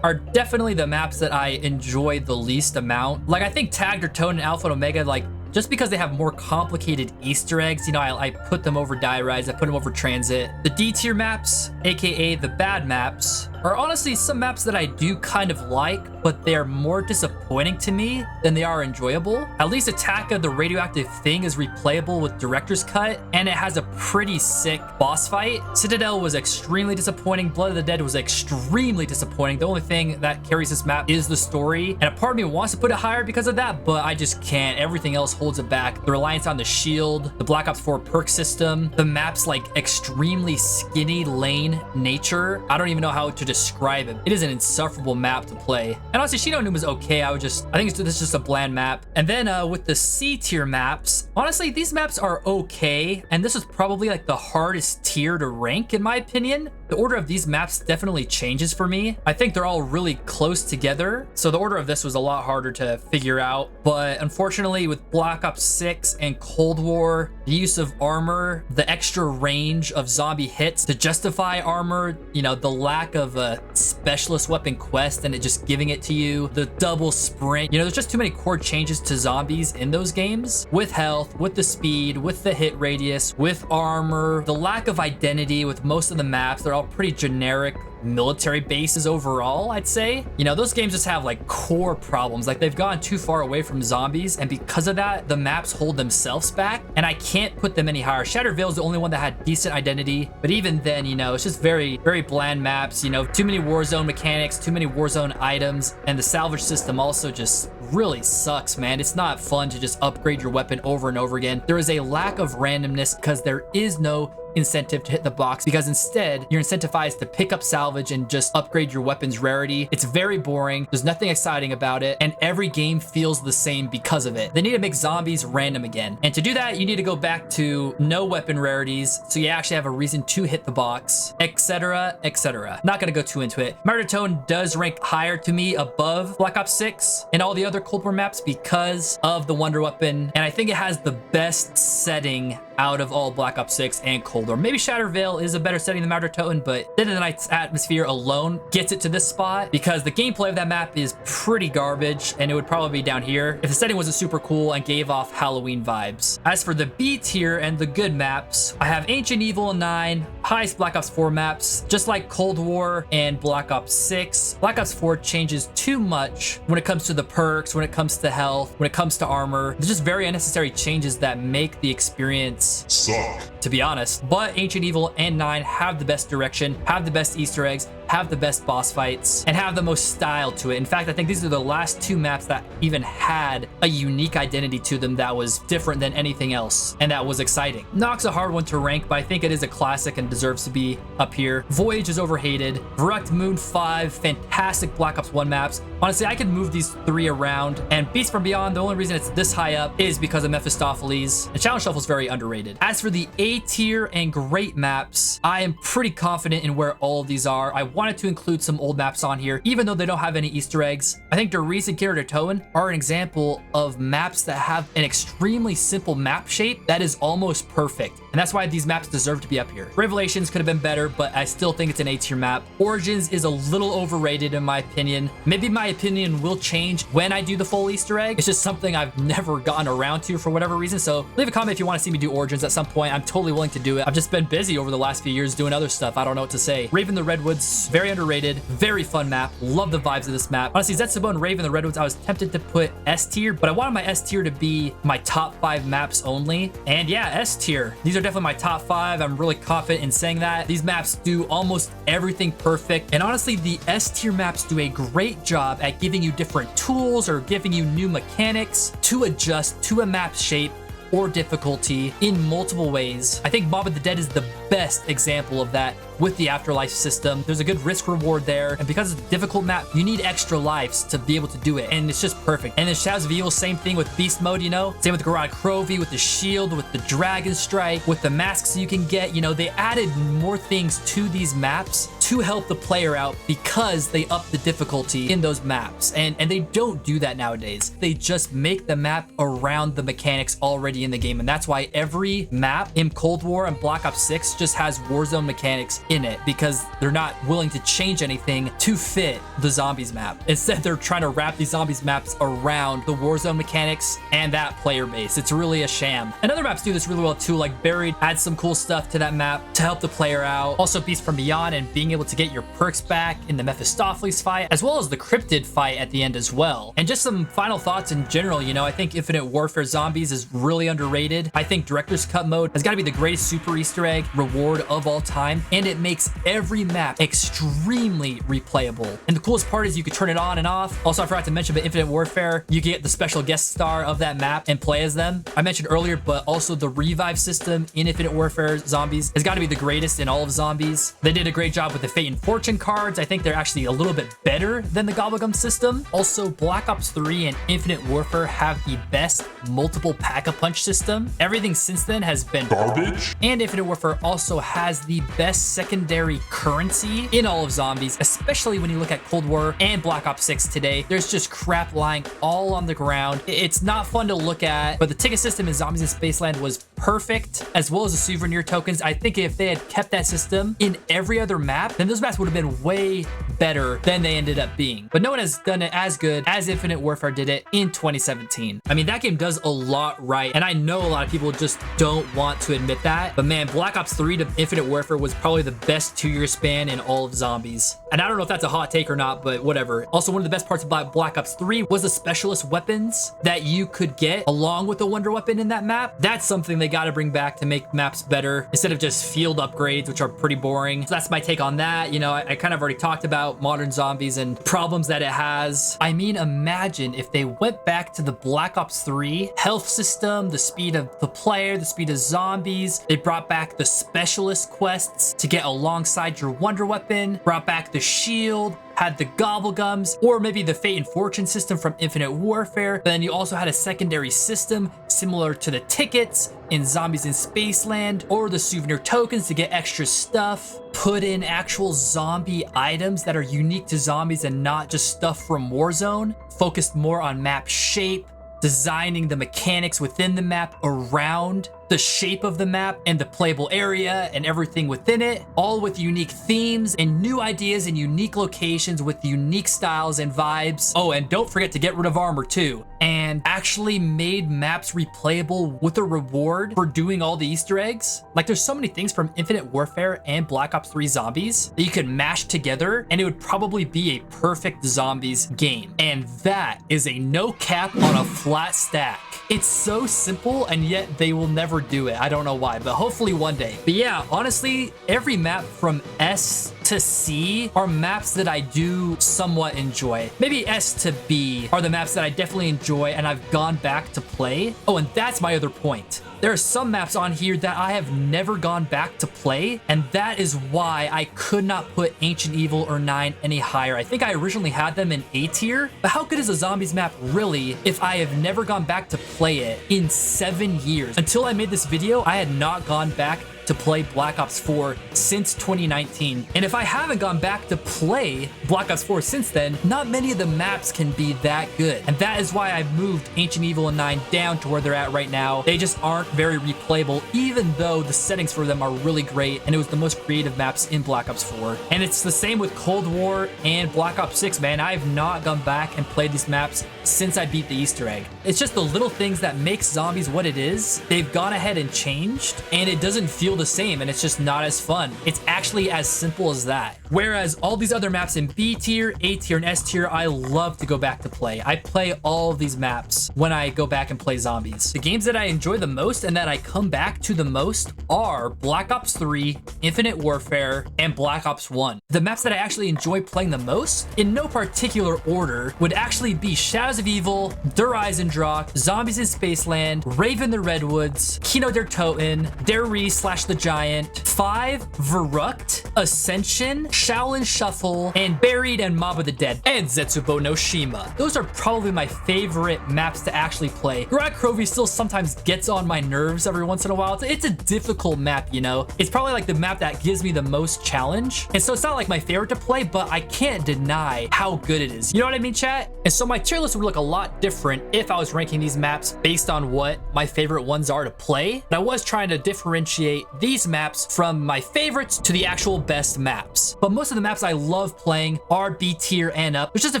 are definitely the maps that I enjoy the least amount. Like, I think Tag, Der Toten, and Alpha and Omega, like, just because they have more complicated Easter eggs, you know, I put them over Die Rise, I put them over Transit. The D tier maps, aka the bad maps, are honestly some maps that I do kind of like, but they are more disappointing to me than they are enjoyable. At least Attack of the Radioactive Thing is replayable with Director's Cut, and it has a pretty sick boss fight. Citadel was extremely disappointing. Blood of the Dead was extremely disappointing. The only thing that carries this map is the story, and a part of me wants to put it higher because of that, but I just can't. Everything else holds it back. The reliance on the shield, the Black Ops 4 perk system, the map's like extremely skinny lane nature. I don't even know how to describe it. It is an insufferable map to play. And honestly, Shi No Numa is okay. I think this is just a bland map. And then with the C tier maps, honestly, these maps are okay. And this is probably like the hardest tier to rank in my opinion. The order of these maps definitely changes for me. I think they're all really close together. So the order of this was a lot harder to figure out. But unfortunately, with Black Ops 6 and Cold War, the use of armor, the extra range of zombie hits to justify armor, you know, the lack of a specialist weapon quest and it just giving it to you, the double sprint, you know, there's just too many core changes to zombies in those games, with health, with the speed, with the hit radius, with armor, the lack of identity with most of the maps. They're all pretty generic military bases overall, I'd say. You know, those games just have like core problems. Like, they've gone too far away from zombies, and because of that, the maps hold themselves back, and I can't put them any higher. Shattered Veil is the only one that had decent identity, but even then, you know, it's just very, very bland maps. You know, too many Warzone mechanics, too many Warzone items, and the salvage system also just really sucks, man. It's not fun to just upgrade your weapon over and over again. There is a lack of randomness because there is no incentive to hit the box, because instead you're incentivized to pick up salvage and just upgrade your weapon's rarity. It's very boring. There's nothing exciting about it, and every game feels the same because of it. They need to make zombies random again, and to do that you need to go back to no weapon rarities, so you actually have a reason to hit the box, etc, etc. Not gonna go too into it. Nacht Der Untoten does rank higher to me above Black Ops 6 and all the other Cold War maps because of the Wonder Weapon, and I think it has the best setting out of all Black Ops 6 and Cold War. Maybe Shattered Veil is a better setting than Nacht Der Untoten, but Dead of the Night's atmosphere alone gets it to this spot because the gameplay of that map is pretty garbage, and it would probably be down here if the setting wasn't super cool and gave off Halloween vibes. As for the B tier and the good maps, I have Ancient Evil 9, highest Black Ops 4 maps, just like Cold War and Black Ops 6. Black Ops 4 changes too much when it comes to the perks, when it comes to health, when it comes to armor. There's just very unnecessary changes that make the experience suck, to be honest. But Ancient Evil and 9 have the best direction, have the best Easter eggs, have the best boss fights, and have the most style to it. In fact, I think these are the last two maps that even had a unique identity to them that was different than anything else, and that was exciting. Nox's a hard one to rank, but I think it is a classic and deserves to be up here. Voyage is overhated. Verruckt, Moon 5, fantastic Black Ops 1 maps. Honestly, I could move these three around, and Beast from Beyond, the only reason it's this high up is because of Mephistopheles, and Shaolin Shuffle is very underrated. As for the A tier and great maps, I am pretty confident in where all of these are. I wanted to include some old maps on here, even though they don't have any Easter eggs. I think the Riese and Kino Der Toten are an example of maps that have an extremely simple map shape that is almost perfect, and that's why these maps deserve to be up here. Revelations could have been better, but I still think it's an A tier map. Origins is a little overrated in my opinion. Maybe my opinion will change when I do the full Easter egg. It's just something I've never gotten around to for whatever reason, so leave a comment if you want to see me do Origins at some point. I'm totally willing to do it. I've just been busy over the last few years doing other stuff. I don't know what to say. Rave In The Redwoods, very underrated, very fun map. Love the vibes of this map. Honestly, Zetsubou and Rave In The Redwoods, I was tempted to put S tier, but I wanted my S tier to be my top 5 maps only. And yeah, S tier. These are definitely my top 5. I'm really confident in saying that. These maps do almost everything perfect. And honestly, the S tier maps do a great job at giving you different tools or giving you new mechanics to adjust to a map shape or difficulty in multiple ways. I think Mob of the Dead is the best example of that with the Afterlife system. There's a good risk reward there, and because it's a difficult map, you need extra lives to be able to do it, and it's just perfect. And then Shadows of Evil, same thing with Beast Mode, you know? Same with Gorod Krovi, with the shield, with the Dragon Strike, with the masks you can get. You know, they added more things to these maps to help the player out because they up the difficulty in those maps. And they don't do that nowadays. They just make the map around the mechanics already in the game, and that's why every map in Cold War and Black Ops 6 just has Warzone mechanics in it, because they're not willing to change anything to fit the zombies map. Instead, they're trying to wrap these zombies maps around the Warzone mechanics and that player base. It's really a sham. And other maps do this really well too, like Buried adds some cool stuff to that map to help the player out. Also Beast from Beyond and being able to get your perks back in the Mephistopheles fight, as well as the Cryptid fight at the end as well. And just some final thoughts in general, you know, I think Infinite Warfare Zombies is really underrated. I think Director's Cut mode has got to be the greatest super Easter egg reward of all time, and it makes every map extremely replayable. And the coolest part is you could turn it on and off. Also, I forgot to mention, but Infinite Warfare, you can get the special guest star of that map and play as them. I mentioned earlier, but also the revive system in Infinite Warfare Zombies has got to be the greatest in all of Zombies. They did a great job with the Fate and Fortune cards. I think they're actually a little bit better than the Gobblegum system. Also, Black Ops 3 and Infinite Warfare have the best multiple pack-a-punch system. Everything since then has been garbage. And Infinite Warfare also has the best secondary currency in all of Zombies, especially when you look at Cold War and Black Ops 6 today. There's just crap lying all on the ground. It's not fun to look at, but the ticket system in Zombies in Spaceland was perfect, as well as the souvenir tokens. I think if they had kept that system in every other map, then those maps would have been way better than they ended up being. But no one has done it as good as Infinite Warfare did it in 2017. I mean, that game does a lot right, and I know a lot of people just don't want to admit that, but man, Black Ops 3 to Infinite Warfare was probably the best 2-year span in all of Zombies. And I don't know if that's a hot take or not, but whatever. Also, one of the best parts about Black Ops 3 was the specialist weapons that you could get along with the Wonder Weapon in that map. That's something they got to bring back to make maps better instead of just field upgrades, which are pretty boring. So that's my take on that. You know, I kind of already talked about modern Zombies and problems that it has. I mean, imagine if they went back to the Black Ops 3 health system, the speed of the player, the speed of zombies. They brought back the specialist quests to get alongside your Wonder Weapon, brought back the shield, had the Gobblegums, or maybe the Fate and Fortune system from Infinite Warfare. But then you also had a secondary system similar to the tickets in Zombies in Spaceland, or the souvenir tokens to get extra stuff. Put in actual zombie items that are unique to Zombies and not just stuff from Warzone. Focused more on map shape, designing the mechanics within the map around the shape of the map and the playable area and everything within it, all with unique themes and new ideas and unique locations with unique styles and vibes. Oh, and don't forget to get rid of armor too. And actually made maps replayable with a reward for doing all the Easter eggs. Like, there's so many things from Infinite Warfare and Black Ops 3 Zombies that you could mash together, and it would probably be a perfect Zombies game. And that is a no cap on a flat stack. It's so simple, and yet they will never do it. I don't know why, but hopefully one day. But yeah, honestly, every map from S to C are maps that I do somewhat enjoy. Maybe S to B are the maps that I definitely enjoy and I've gone back to play. Oh, and that's my other point. There are some maps on here that I have never gone back to play, and that is why I could not put Ancient Evil or 9 any higher. I think I originally had them in A tier, but how good is a Zombies map really if I have never gone back to play it in 7 years? Until I made this video, I had not gone back to play Black Ops 4 since 2019. And if I haven't gone back to play Black Ops 4 since then, not many of the maps can be that good. And that is why I've moved Ancient Evil and 9 down to where they're at right now. They just aren't very replayable, even though the settings for them are really great, and it was the most creative maps in Black Ops 4. And it's the same with Cold War and Black Ops 6, man. I have not gone back and played these maps since I beat the Easter egg. It's just the little things that make Zombies what it is. They've gone ahead and changed, and it doesn't feel feel the same and it's just not as fun. It's actually as simple as that. Whereas all these other maps in B tier, A tier, and S tier, I love to go back to play. I play all of these maps when I go back and play zombies. The games that I enjoy the most and that I come back to the most are Black Ops 3, Infinite Warfare, and Black Ops 1. The maps that I actually enjoy playing the most, in no particular order, would actually be Shadows of Evil, Der Eisendrache, Zombies in Spaceland, Rave In The Redwoods, Kino Der Toten, Der Riese / The Giant, 5, Verruckt, Ascension, Shaolin Shuffle, and Buried and Mob of the Dead, and Zetsubou No Shima. Those are probably my favorite maps to actually play. Gorod Krovi still sometimes gets on my nerves every once in a while. It's a difficult map, you know? It's probably like the map that gives me the most challenge. And so it's not like my favorite to play, but I can't deny how good it is. You know what I mean, chat? And so my tier list would look a lot different if I was ranking these maps based on what my favorite ones are to play. And I was trying to differentiate these maps from my favorites to the actual best maps. But most of the maps I love playing are B tier and up. There's just a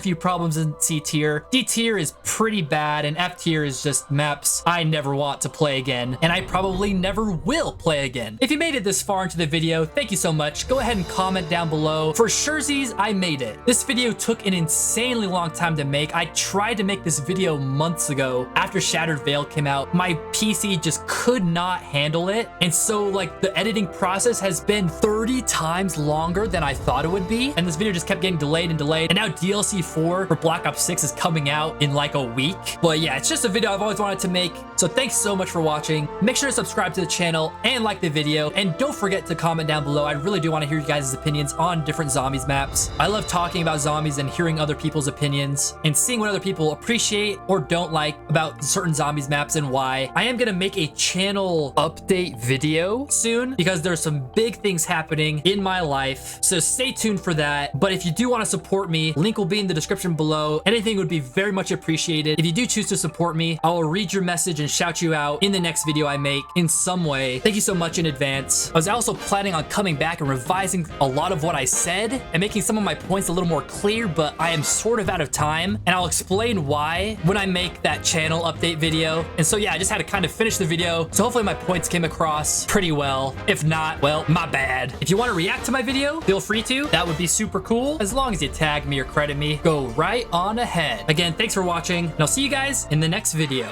few problems in C tier. D tier is pretty bad, and F tier is just maps I never want to play again, and I probably never will play again. If you made it this far into the video, thank you so much. Go ahead and comment down below. For surezies, I made it. This video took an insanely long time to make. I tried to make this video months ago after Shattered Veil came out. My PC just could not handle it, and so like the editing process has been 30 times longer than I thought it would be, and this video just kept getting delayed and delayed, and now DLC 4 for Black Ops 6 is coming out in like a week. But yeah, it's just a video I've always wanted to make, so thanks so much for watching. Make sure to subscribe to the channel and like the video, and don't forget to comment down below. I really do want to hear you guys' opinions on different zombies maps. I love talking about zombies and hearing other people's opinions and seeing what other people appreciate or don't like about certain zombies maps and why. I am gonna make a channel update video soon because there's some big things happening in my life, so stay tuned for that. But if you do want to support me, link will be in the description below. Anything would be very much appreciated. If you do choose to support me, I will read your message and shout you out in the next video I make in some way. Thank you so much in advance. I was also planning on coming back and revising a lot of what I said and making some of my points a little more clear, but I am sort of out of time, and I'll explain why when I make that channel update video. And so yeah, I just had to kind of finish the video, so hopefully my points came across pretty well. If not, well, my bad. If you want to react to my video, feel free to. That would be super cool. As long as you tag me or credit me, go right on ahead. Again, thanks for watching, and I'll see you guys in the next video.